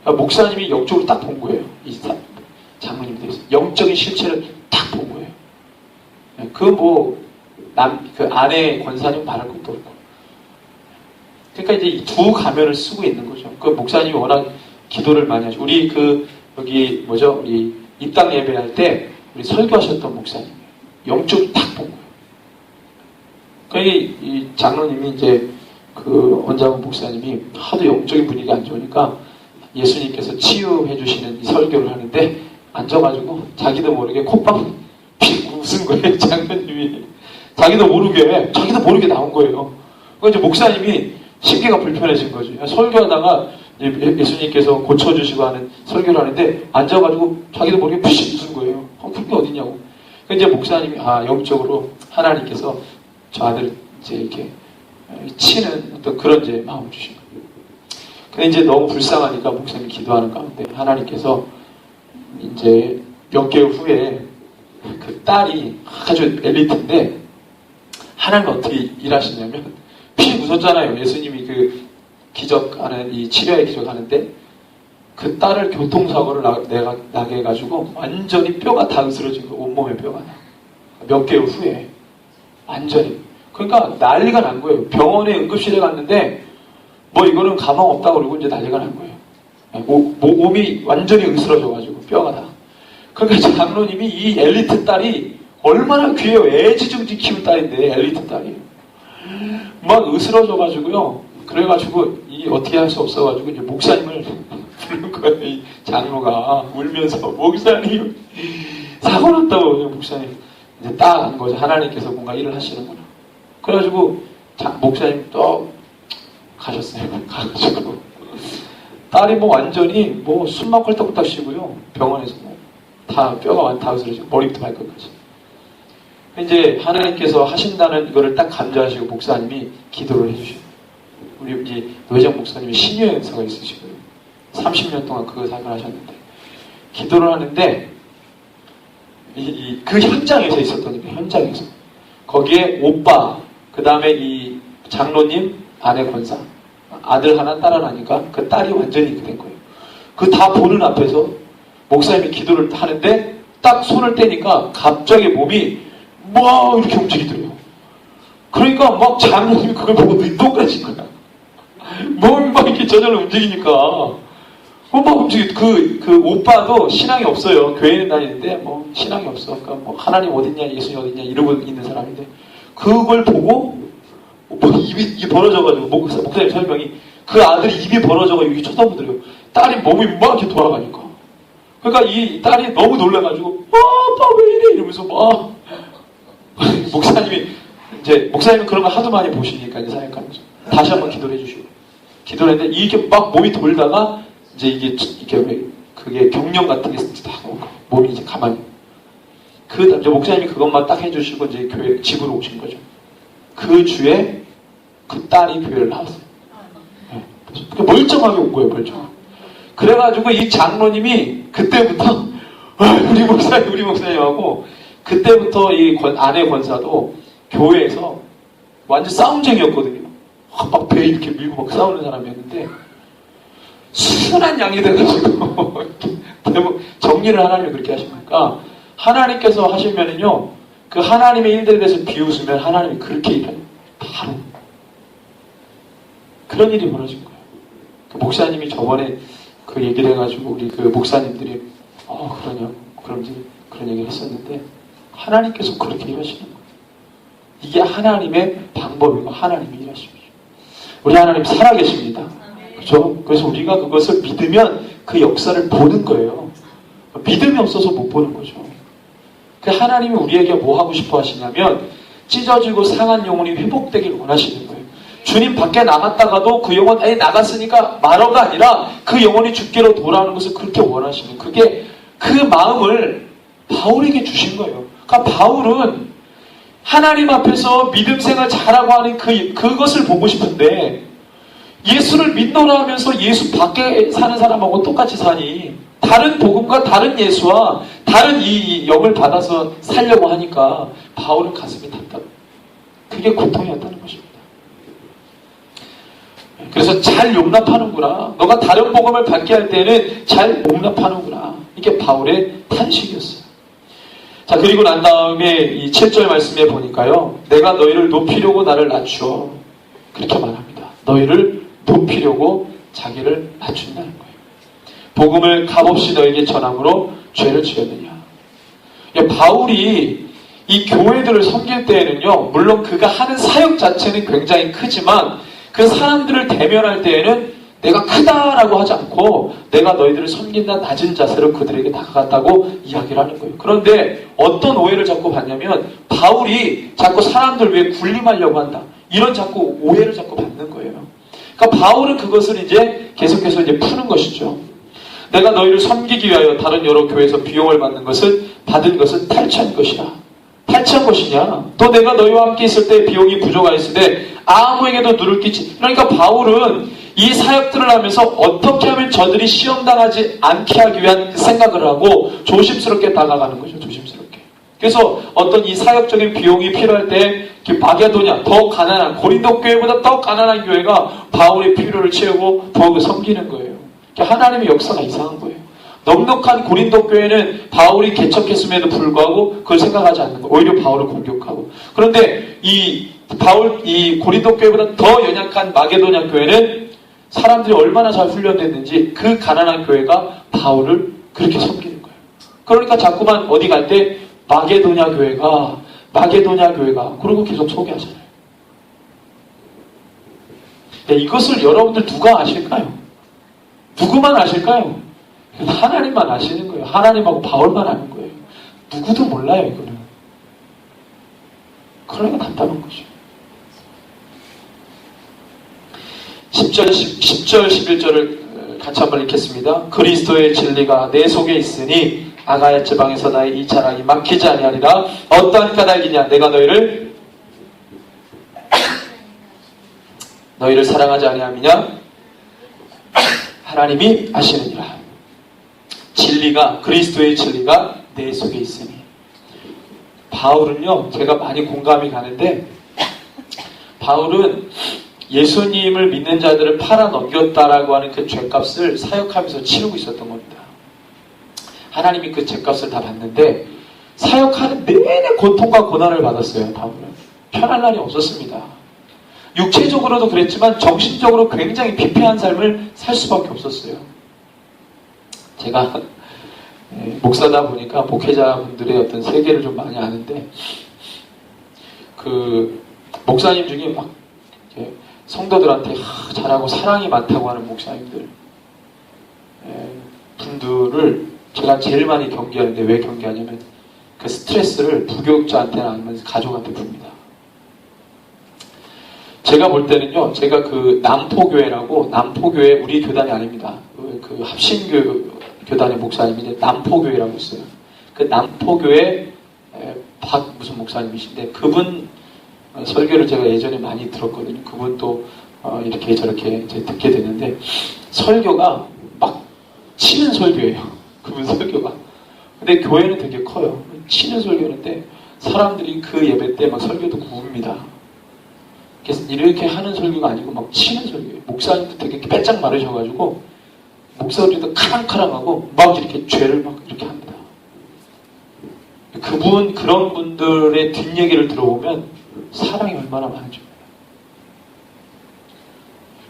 그러니까 목사님이 영적으로 딱 본 거예요. 이 장로님에 대해서. 영적인 실체를 딱 본 거예요. 그 아내 권사님 말할 것도 없고. 그러니까 이제 이 두 가면을 쓰고 있는 거죠. 그 목사님이 워낙 기도를 많이 하시고, 우리 우리 입당 예배할 때 우리 설교하셨던 목사님이에요. 영적으로 딱 본 거예요. 그러니까 이 장로님이 이제 그 원장훈 목사님이 하도 영적인 분위기가 안 좋으니까 예수님께서 치유해 주시는 이 설교를 하는데 앉아가지고 자기도 모르게 콧방 피 웃은 거예요. 장로님이. 자기도 모르게 나온 거예요. 그러니까 이제 목사님이 심기가 불편해진 거죠. 설교하다가 예수님께서 고쳐주시고 하는 설교를 하는데 앉아가지고 자기도 모르게 푸시 웃은 거예요. 그게 어디냐고. 그러니까 이제 목사님이 영적으로 하나님께서 저 아들 이제 이렇게 치는 어떤 그런 이제 마음을 주신 거예요. 근데 이제 너무 불쌍하니까 목사님이 기도하는 가운데 하나님께서 이제 몇 개월 후에 그 딸이 아주 엘리트인데 하나님 어떻게 일하시냐면 피 웃었잖아요. 예수님이 그 기적하는 이 치료의 기적하는데 그 딸을 교통사고를 나게 해가지고 완전히 뼈가 다 으스러진 거예요. 온몸에 뼈가 나. 몇 개월 후에 완전히. 그러니까 난리가 난 거예요. 병원에 응급실에 갔는데 이거는 가망 없다고 그러고 이제 난리가 난 거예요. 몸이 완전히 으스러져가지고 뼈가 다. 그러니까 장로님이 이 엘리트 딸이 얼마나 귀해요. 애지중지 키운 딸인데 엘리트 딸이 막 으스러져가지고요. 그래가지고 이게 어떻게 할 수 없어가지고 이제 목사님을 부른 거예요. 이 장로가 울면서 목사님 사고 났다고. 목사님 이제 딱 안 거죠. 하나님께서 뭔가 일을 하시는구나. 그래가지고 목사님 또 가셨어요. 가가지고 딸이 완전히 숨만 헐떡헐떡 쉬고요. 병원에서 다 뼈가 다 으스러지고 머리부터 발끝까지. 이제 하나님께서 하신다는 이거를 딱 감지하시고 목사님이 기도를 해주시고, 우리 이제 노회장 목사님이 신유 연서가 있으시고요. 30년 동안 그거 사역하셨는데 기도를 하는데 그 현장에서 있었던 그 현장에서 거기에 오빠, 그 다음에 이 장로님, 아내 권사, 아들 하나, 딸 하나니까 그 딸이 완전히 이렇게 된 거예요. 그 다 보는 앞에서 목사님이 기도를 하는데 딱 손을 떼니까 갑자기 몸이 막 이렇게 움직이더래요. 그러니까 막 장로님이 그걸 보고 눈이 동그라진 거야. 몸이 막 이렇게 저절로 움직이니까 막 움직이. 그 오빠도 신앙이 없어요. 교회는 다니는데 신앙이 없어. 그러니까 하나님 어딨냐, 예수님 어딨냐 이러고 있는 사람인데 그걸 보고 입이 벌어져가지고 목사님 설명이 그 아들이 입이 벌어져가지고 이렇게 쳐다보더래요. 딸이 몸이 막 이렇게 돌아가니까. 그러니까 이 딸이 너무 놀라가지고 아빠 왜 이래 이러면서 막 목사님은 그런 거 하도 많이 보시니까 이제 사역하면서 다시 한번 기도를 해주시고 기도를 했는데 이렇게 막 몸이 돌다가 이제 이게 그게 경련 같은 게 딱 오고 몸이 이제 가만히. 이제 목사님이 그것만 딱 해주시고 이제 교회 집으로 오신 거죠. 그 주에 그 딸이 교회를 나왔어요. 네. 멀쩡하게 온 거예요, 멀쩡하게. 그래가지고 이 장로님이 그때부터 우리 목사님 하고 그때부터 이 아내 권사도 교회에서 완전 싸움쟁이였거든요. 막 배 이렇게 밀고 막 싸우는 사람이었는데 순한 양이 돼가지고 정리를 하나님이 그렇게 하십니까? 하나님께서 하시면은요, 그 하나님의 일들에 대해서 비웃으면 하나님이 그렇게 일해요. 바로 그런 일이 벌어진 거예요. 그 목사님이 저번에 그 얘기를 해가지고 우리 그 목사님들이 그러냐고 그런 얘기를 했었는데 하나님께서 그렇게 일하시는 거예요. 이게 하나님의 방법이고 하나님이 일하십니다. 우리 하나님 살아계십니다. 그렇죠? 그래서 우리가 그것을 믿으면 그 역사를 보는 거예요. 믿음이 없어서 못 보는 거죠. 그 하나님이 우리에게 뭐 하고 싶어 하시냐면 찢어지고 상한 영혼이 회복되길 원하시는 거예요. 주님 밖에 나갔다가도 그 영혼 나갔으니까 말어가 아니라 그 영혼이 주께로 돌아오는 것을 그렇게 원하시는, 그게 그 마음을 바울에게 주신 거예요. 그러니까 바울은 하나님 앞에서 믿음 생활 잘하고 하는 그것을 보고 싶은데 예수를 믿노라 하면서 예수 밖에 사는 사람하고 똑같이 사니 다른 복음과 다른 예수와 다른 이 영을 받아서 살려고 하니까 바울은 가슴이 답답해요. 그게 고통이었다는 것입니다. 그래서 잘 용납하는구나. 너가 다른 복음을 받게 할 때는 잘 용납하는구나. 이게 바울의 탄식이었어요. 자, 그리고 난 다음에 이 7절 말씀에 보니까요. 내가 너희를 높이려고 나를 낮추어. 그렇게 말합니다. 너희를 높이려고 자기를 낮춘다는 거예요. 복음을 값없이 너에게 전함으로 죄를 지었느냐. 바울이 이 교회들을 섬길 때에는요. 물론 그가 하는 사역 자체는 굉장히 크지만 그 사람들을 대면할 때에는 내가 크다라고 하지 않고 내가 너희들을 섬긴다 낮은 자세로 그들에게 다가갔다고 이야기를 하는 거예요. 그런데 어떤 오해를 자꾸 받냐면 바울이 자꾸 사람들 위해 군림하려고 한다. 이런 자꾸 오해를 자꾸 받는 거예요. 그러니까 바울은 그것을 이제 계속해서 이제 푸는 것이죠. 내가 너희를 섬기기 위하여 다른 여러 교회에서 비용을 받는 것을 받은 것은 탈취한 것이다. 탈취한 것이냐? 또 내가 너희와 함께 있을 때 비용이 부족하였을 때 아무에게도 누를 끼치. 그러니까 바울은 이 사역들을 하면서 어떻게 하면 저들이 시험당하지 않게 하기 위한 생각을 하고 조심스럽게 다가가는 거죠. 조심스럽게. 그래서 어떤 이 사역적인 비용이 필요할 때 마게도냐, 더 가난한 고린도 교회보다 더 가난한 교회가 바울의 필요를 채우고 더욱 섬기는 거예요. 하나님의 역사가 이상한 거예요. 넉넉한 고린도 교회는 바울이 개척했음에도 불구하고 그걸 생각하지 않는 거예요. 오히려 바울을 공격하고. 그런데 이 고린도 교회보다 더 연약한 마게도냐 교회는 사람들이 얼마나 잘 훈련됐는지 그 가난한 교회가 바울을 그렇게 섬기는 거예요. 그러니까 자꾸만 어디 갈 때 마게도냐 교회가 그러고 계속 소개하잖아요. 이것을 여러분들 누가 아실까요? 누구만 아실까요? 하나님만 아시는 거예요. 하나님하고 바울만 아는 거예요. 누구도 몰라요, 이거는. 그러니까 답답한 거죠. 10절, 11절을 같이 한번 읽겠습니다. 그리스도의 진리가 내 속에 있으니 아가야 지방에서 나의 이 자랑이 막히지 아니하리라. 어떠한 까닭이냐? 내가 너희를 사랑하지 아니함이냐? 하나님이 아시느니라. 진리가, 그리스도의 진리가 내 속에 있으니. 바울은요, 제가 많이 공감이 가는데 바울은 예수님을 믿는 자들을 팔아 넘겼다라고 하는 그 죄값을 사역하면서 치르고 있었던 겁니다. 하나님이 그 죄값을 다 받는데 사역하는 내내 고통과 고난을 받았어요. 바울은 편할 날이 없었습니다. 육체적으로도 그랬지만 정신적으로 굉장히 피폐한 삶을 살 수밖에 없었어요. 제가 목사다 보니까 목회자분들의 어떤 세계를 좀 많이 아는데 그 목사님 중에 막 성도들한테 잘하고 사랑이 많다고 하는 목사님들 분들을 제가 제일 많이 경계하는데 왜 경계하냐면 그 스트레스를 부교육자한테는 아니면 가족한테 풉니다. 제가 볼 때는요, 제가 그 남포교회라고, 남포교회 우리 교단이 아닙니다. 그 합신교단의 목사님인데 남포교회라고 있어요. 그 남포교회 무슨 목사님이신데 그분 설교를 제가 예전에 많이 들었거든요. 그분도 이렇게 저렇게 이제 듣게 되는데 설교가 막 치는 설교예요. 그분 설교가. 근데 교회는 되게 커요. 치는 설교인데 사람들이 그 예배 때 막 설교 듣고 웁니다. 그래서 이렇게 하는 설교가 아니고 막 치는 설교예요. 목사님도 되게 빼짝 마르셔가지고 목사님도 카랑카랑하고 막 이렇게 죄를 막 이렇게 합니다. 그런 분들의 뒷얘기를 들어보면 사랑이 얼마나 많은지 몰라요.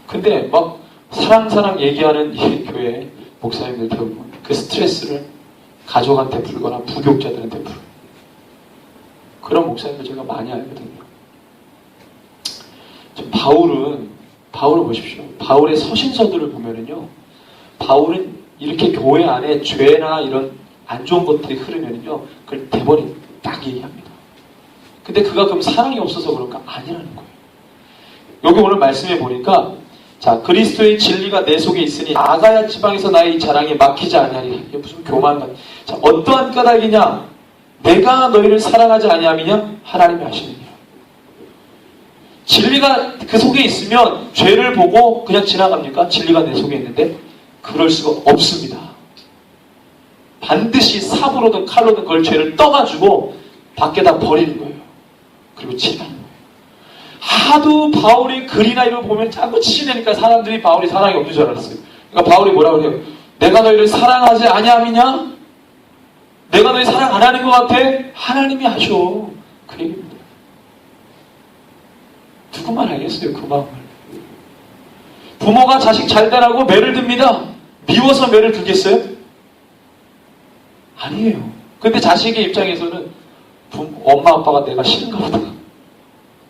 근데 막 사랑 얘기하는 이 교회 목사님들 대부분 그 스트레스를 가족한테 풀거나 부교육자들한테 풀어요. 그런 목사님들 제가 많이 알거든요. 바울을 보십시오. 바울의 서신서들을 보면은요, 바울은 이렇게 교회 안에 죄나 이런 안 좋은 것들이 흐르면은요, 그걸 대번에 딱 얘기합니다. 근데 그가 그럼 사랑이 없어서 그런가? 아니라는 거예요. 여기 오늘 말씀해 보니까, 자, 그리스도의 진리가 내 속에 있으니 아가야 지방에서 나의 자랑이 막히지 아니하리라. 이게 무슨 교만한. 자, 어떠한 까닭이냐? 내가 너희를 사랑하지 아니함이냐? 하나님이 아시느니라. 진리가 그 속에 있으면 죄를 보고 그냥 지나갑니까? 진리가 내 속에 있는데 그럴 수가 없습니다. 반드시 삽으로든 칼로든 그걸 죄를 떠가지고 밖에다 버리는 거예요. 그리고 치는 거예요. 하도 바울의 글이나 이런 거 보면 자꾸 치내니까 사람들이 바울이 사랑이 없는 줄 알았어요. 그러니까 바울이 뭐라고 그래요? 내가 너희를 사랑하지 아니함이냐? 내가 너희 사랑 안 하는 것 같아? 하나님이 하셔. 그 얘기입니다. 누구만 알겠어요, 그 마음을. 부모가 자식 잘 되라고 매를 듭니다. 미워서 매를 들겠어요? 아니에요. 근데 자식의 입장에서는 엄마 아빠가 내가 싫은가 보다.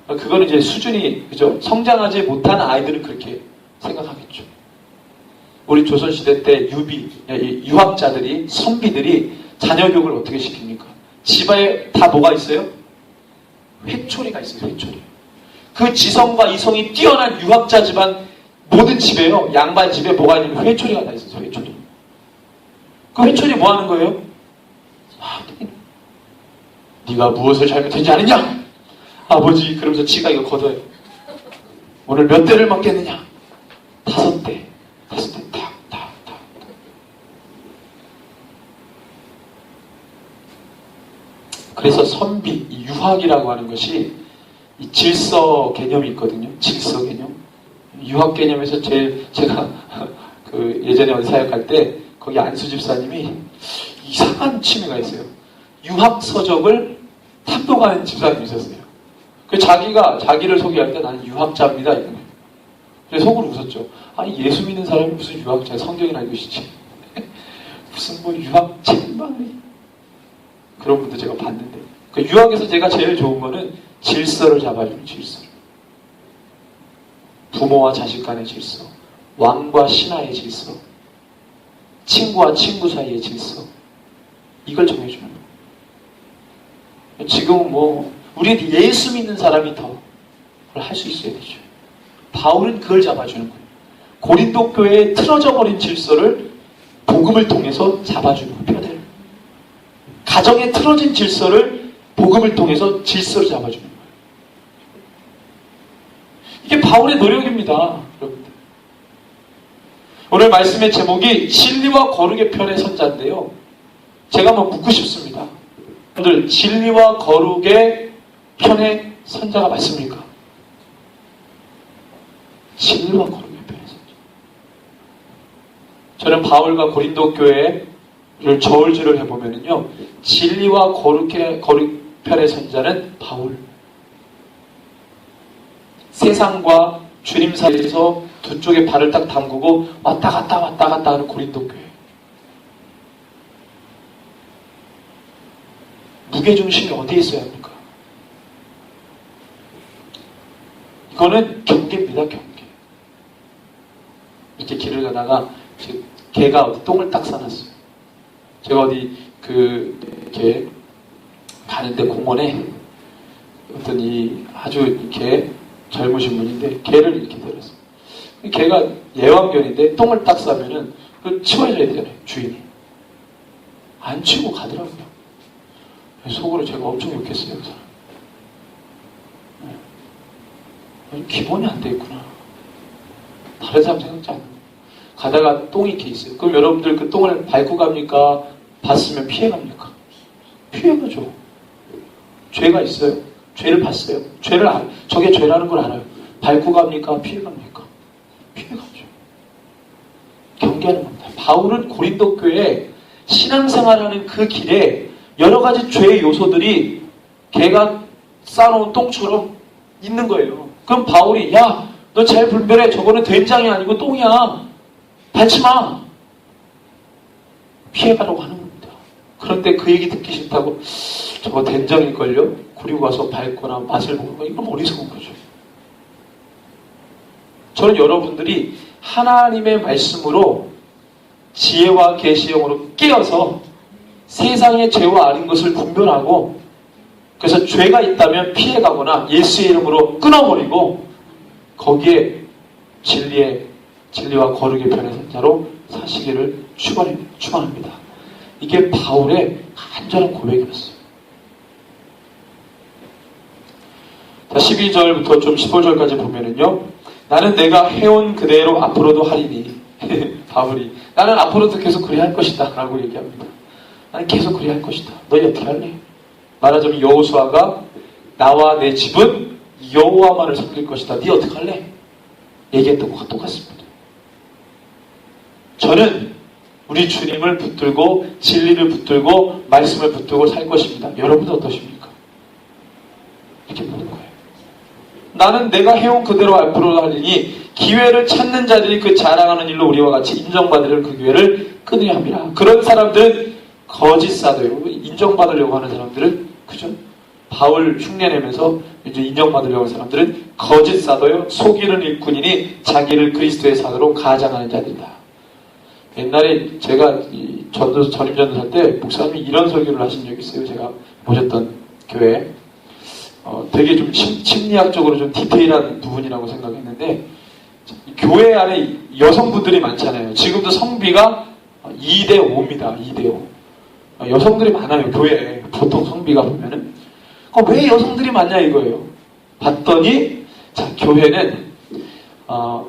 그거는 이제 수준이, 그죠? 성장하지 못한 아이들은 그렇게 생각하겠죠. 우리 조선시대 때 유학자들이, 선비들이 자녀 교육을 어떻게 시킵니까? 집에 다 뭐가 있어요? 회초리가 있어요, 회초리. 그 지성과 이성이 뛰어난 유학자 집안 모든 집에요. 양반 집에 뭐가 있냐면 회초리가 다 있어요, 회초리. 그 회초리 뭐 하는 거예요? 네가 무엇을 잘못했지 않느냐? 아버지, 그러면서 지가 이거 걷어요. 오늘 몇 대를 맞겠느냐? 5대. 5대, 탁. 그래서 선비, 이 유학이라고 하는 것이 이 질서 개념이 있거든요. 질서 개념. 유학 개념에서 제가 그 예전에 어디 사역할 때 거기 안수 집사님이 이상한 취미가 있어요. 유학 서적을 탐독하는 집사님이 있었어요. 그 자기를 소개할 때 나는 유학자입니다. 이런 거예요. 그래서 속으로 웃었죠. 아니, 예수 믿는 사람이 무슨 유학자야? 성경이나 읽으시지. 무슨 뭐 유학 책방이. 그런 분도 제가 봤는데. 그 유학에서 제가 제일 좋은 거는 질서를 잡아주는 질서. 부모와 자식 간의 질서. 왕과 신하의 질서. 친구와 친구 사이의 질서. 이걸 정해주는 거예요. 지금은 뭐 우리 예수 믿는 사람이 더 그걸 할 수 있어야 되죠. 바울은 그걸 잡아주는 거예요. 고린도 교회에 틀어져 버린 질서를 복음을 통해서 잡아주는 거예요. 가정에 틀어진 질서를 복음을 통해서 질서를 잡아주는 거예요. 이게 바울의 노력입니다, 여러분들. 오늘 말씀의 제목이 진리와 거룩의 편의 선자인데요. 제가 한번 묻고 싶습니다. 여러분들, 진리와 거룩의 편의 선자가 맞습니까? 진리와 거룩의 편의 선자. 저는 바울과 고린도 교회를 저울질을 해보면요, 진리와 거룩 편의 선자는 바울. 세상과 주님 사이에서 두 쪽에 발을 딱 담그고 왔다 갔다 하는 고린도 교회. 무게중심이 어디에 있어야 합니까? 이거는 경계입니다, 경계. 이렇게 길을 가다가 개가 어디 똥을 딱 싸놨어요. 제가 어디 이렇게 가는데 공원에 어떤 아주 이렇게 젊으신 분인데 개를 이렇게 데렸어요. 개가 애완견인데 똥을 딱 싸면은 그걸 치워줘야 되잖아요, 주인이. 안 치우고 가더라고요. 속으로 제가 엄청 욕했어요. 그 사람. 기본이 안 돼 있구나. 다른 사람 생각지 않는 거. 가다가 똥이 이렇게 있어요. 그럼 여러분들 그 똥을 밟고 갑니까? 봤으면 피해 갑니까? 피해 가죠. 죄가 있어요. 죄를 봤어요. 죄를 저게 죄라는 걸 알아요. 밟고 갑니까? 피해 갑니까? 피해 가죠. 경계하는 겁니다. 바울은 고린도 교회에 신앙생활하는 그 길에 여러 가지 죄의 요소들이 개가 쌓아놓은 똥처럼 있는 거예요. 그럼 바울이 야, 너 잘 분별해. 저거는 된장이 아니고 똥이야. 밟지 마. 피해가라고 하는 겁니다. 그런데 그 얘기 듣기 싫다고 저거 된장일걸요? 그리고 와서 밟거나 맛을 보는 거 이건 어리석은 거죠. 저는 여러분들이 하나님의 말씀으로 지혜와 계시형으로 깨어서 세상의 죄와 아닌 것을 분별하고 그래서 죄가 있다면 피해가거나 예수의 이름으로 끊어버리고 거기에 진리와 거룩의 변의 자로 사시기를 축원합니다. 이게 바울의 간절한 고백이었어요. 자, 12절부터 좀 15절까지 보면은요. 나는 내가 해온 그대로 앞으로도 하리니 바울이 나는 앞으로도 계속 그래야 할 것이다 라고 얘기합니다. 나는 계속 그래야 할 것이다. 너희 어떻게 할래? 말하자면 여호수아가 나와 내 집은 여호와만을 섬길 것이다. 네 어떻게 할래? 얘기했던 것과 똑같습니다. 저는 우리 주님을 붙들고 진리를 붙들고 말씀을 붙들고 살 것입니다. 여러분은 어떠십니까? 이렇게 묻는 거예요. 나는 내가 해온 그대로 앞으로 하리니 기회를 찾는 자들이 그 자랑하는 일로 우리와 같이 인정받으려는 그 기회를 끊어야 합니다. 그런 사람들은 거짓 사도예요. 인정받으려고 하는 사람들은 그죠? 바울 흉내내면서 이제 인정받으려고 하는 사람들은 거짓 사도요. 속이는 일꾼이니 자기를 그리스도의 사도로 가장하는 자들이다. 옛날에 제가 전임전도사 때 목사님이 이런 설교를 하신 적이 있어요. 제가 보셨던 교회에. 되게 좀 심리학적으로 좀 디테일한 부분이라고 생각했는데 교회 안에 여성분들이 많잖아요. 지금도 성비가 2대5입니다. 2대5. 여성들이 많아요. 교회에. 보통 성비가 보면은. 왜 여성들이 많냐 이거예요. 봤더니 자 교회는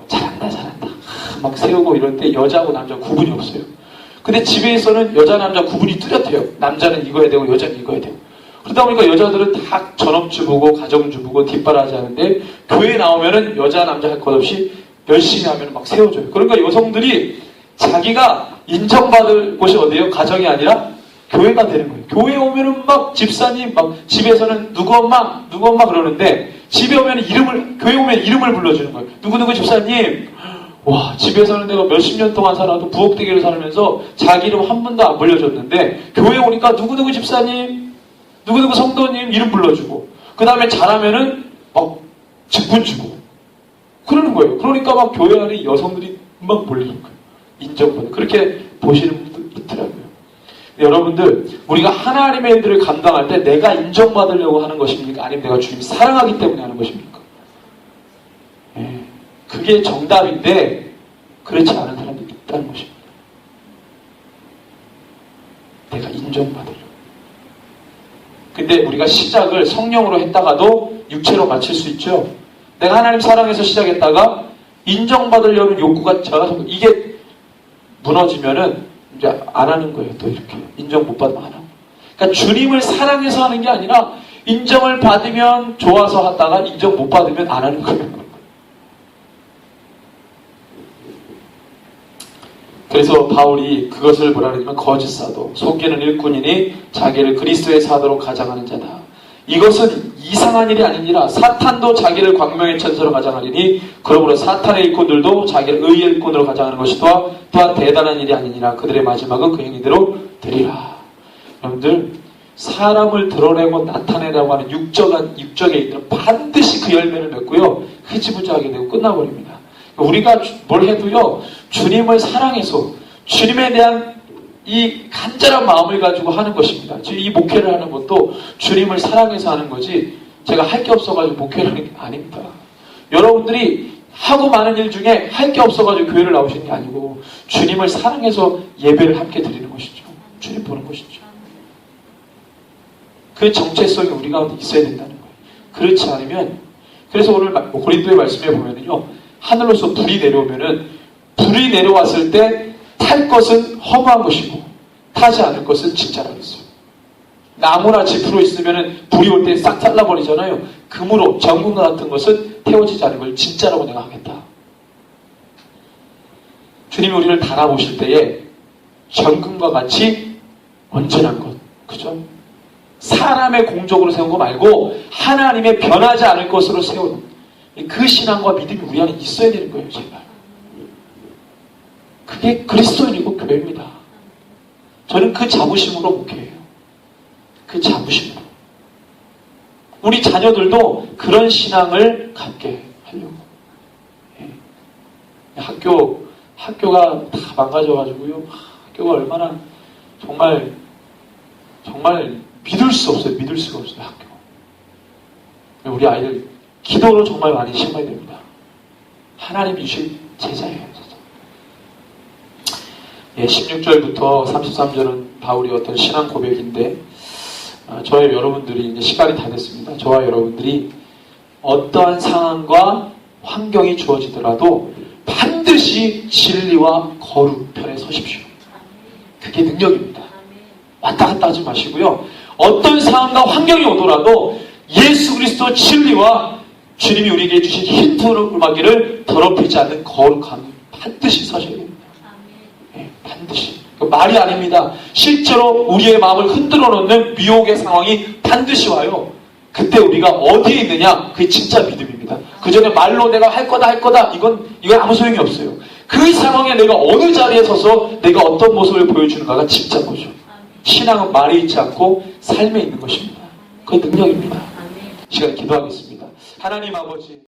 잘한다. 막 세우고 이럴 때 여자하고 남자 구분이 없어요. 근데 집에서는 여자 남자 구분이 뚜렷해요. 남자는 이거 해야 되고 여자는 이거 해야 되고. 그러다 보니까 여자들은 다 전업주부고 가정주부고 뒷바라지 하는데 교회에 나오면은 여자 남자 할 것 없이 열심히 하면 막 세워줘요. 그러니까 여성들이 자기가 인정받을 곳이 어디예요? 가정이 아니라 교회가 되는 거예요. 교회에 오면은 막 집사님, 막 집에서는 누구 엄마 그러는데 집에 오면 교회 오면 이름을 불러주는 거예요. 누구누구 집사님. 와, 집에서는 내가 몇십 년 동안 살아도 부엌대기를 살면서 자기 이름 한 번도 안 불려줬는데 교회 오니까 누구누구 집사님, 누구누구 성도님 이름 불러주고 그 다음에 잘하면은 막 직분 주고 그러는 거예요. 그러니까 막 교회 안에 여성들이 막 몰리는 거예요. 인정받는. 그렇게 보시는 분도 있더라고요. 여러분들, 우리가 하나님의 일들을 감당할 때 내가 인정받으려고 하는 것입니까? 아니면 내가 주님 사랑하기 때문에 하는 것입니까? 그게 정답인데 그렇지 않은 사람들이 있다는 것입니다. 내가 인정받으려고. 근데 우리가 시작을 성령으로 했다가도 육체로 마칠 수 있죠. 내가 하나님 사랑해서 시작했다가 인정받으려는 욕구가 작아서 이게 무너지면은 이제 안 하는 거예요. 또 이렇게 인정 못 받으면 안 하고. 그러니까 주님을 사랑해서 하는 게 아니라 인정을 받으면 좋아서 하다가 인정 못 받으면 안 하는 거예요. 그래서 바울이 그것을 뭐라 그러냐면 거짓 사도, 속이는 일꾼이니 자기를 그리스도의 사도로 가장하는 자다. 이것은 이상한 일이 아니니라 사탄도 자기를 광명의 천사로 가장하리니 그러므로 사탄의 일꾼들도 자기를 의의 일꾼으로 가장하는 것이 또한 대단한 일이 아니니라. 그들의 마지막은 그 행위대로 되리라. 여러분들, 사람을 드러내고 나타내라고 하는 육적의 일들은 반드시 그 열매를 맺고요, 흐지부지하게 되고 끝나버립니다. 우리가 뭘 해도요, 주님을 사랑해서 주님에 대한 이 간절한 마음을 가지고 하는 것입니다. 지금 이 목회를 하는 것도 주님을 사랑해서 하는 거지 제가 할 게 없어가지고 목회를 하는 게 아닙니다. 여러분들이 하고 많은 일 중에 할 게 없어가지고 교회를 나오시는 게 아니고 주님을 사랑해서 예배를 함께 드리는 것이죠. 주님 보는 것이죠. 그 정체성이 우리 가운데 있어야 된다는 거예요. 그렇지 않으면, 그래서 오늘 고린도의 말씀에 보면은요, 하늘로서 불이 내려오면은, 불이 내려왔을 때 탈 것은 허무한 것이고 타지 않을 것은 진짜라고 했어요. 나무나 지프로 있으면은 불이 올 때 싹 잘라버리잖아요. 금으로 정금과 같은 것은 태워지지 않은 걸 진짜라고 내가 하겠다. 주님이 우리를 달아보실 때에 정금과 같이 온전한 것, 그죠? 사람의 공적으로 세운 거 말고 하나님의 변하지 않을 것으로 세운 그 신앙과 믿음이 우리 안에 있어야 되는 거예요, 제발. 그게 그리스도인이고 교회입니다. 저는 그 자부심으로 목회해요. 그 자부심으로. 우리 자녀들도 그런 신앙을 갖게 하려고. 학교가 다 망가져가지고요. 학교가 얼마나 정말 믿을 수 없어요. 믿을 수가 없어요. 학교. 우리 아이들 기도로 정말 많이 심어야 됩니다. 하나님 주신 제자예요. 16절부터 33절은 바울의 어떤 신앙 고백인데, 저와 여러분들이 이제 시간이 다 됐습니다. 저와 여러분들이 어떠한 상황과 환경이 주어지더라도 반드시 진리와 거룩 편에 서십시오. 그게 능력입니다. 왔다 갔다 하지 마시고요. 어떤 상황과 환경이 오더라도 예수 그리스도 진리와 주님이 우리에게 주신 힌트를 더럽히지 않는 거룩함 반드시 서셔야 됩니다. 반드시. 말이 아닙니다. 실제로 우리의 마음을 흔들어 놓는 미혹의 상황이 반드시 와요. 그때 우리가 어디에 있느냐? 그게 진짜 믿음입니다. 그 전에 말로 내가 할 거다 이건 아무 소용이 없어요. 그 상황에 내가 어느 자리에 서서 내가 어떤 모습을 보여주는가가 진짜 거죠. 신앙은 말에 있지 않고 삶에 있는 것입니다. 그게 능력입니다. 시간 기도하겠습니다. 하나님 아버지,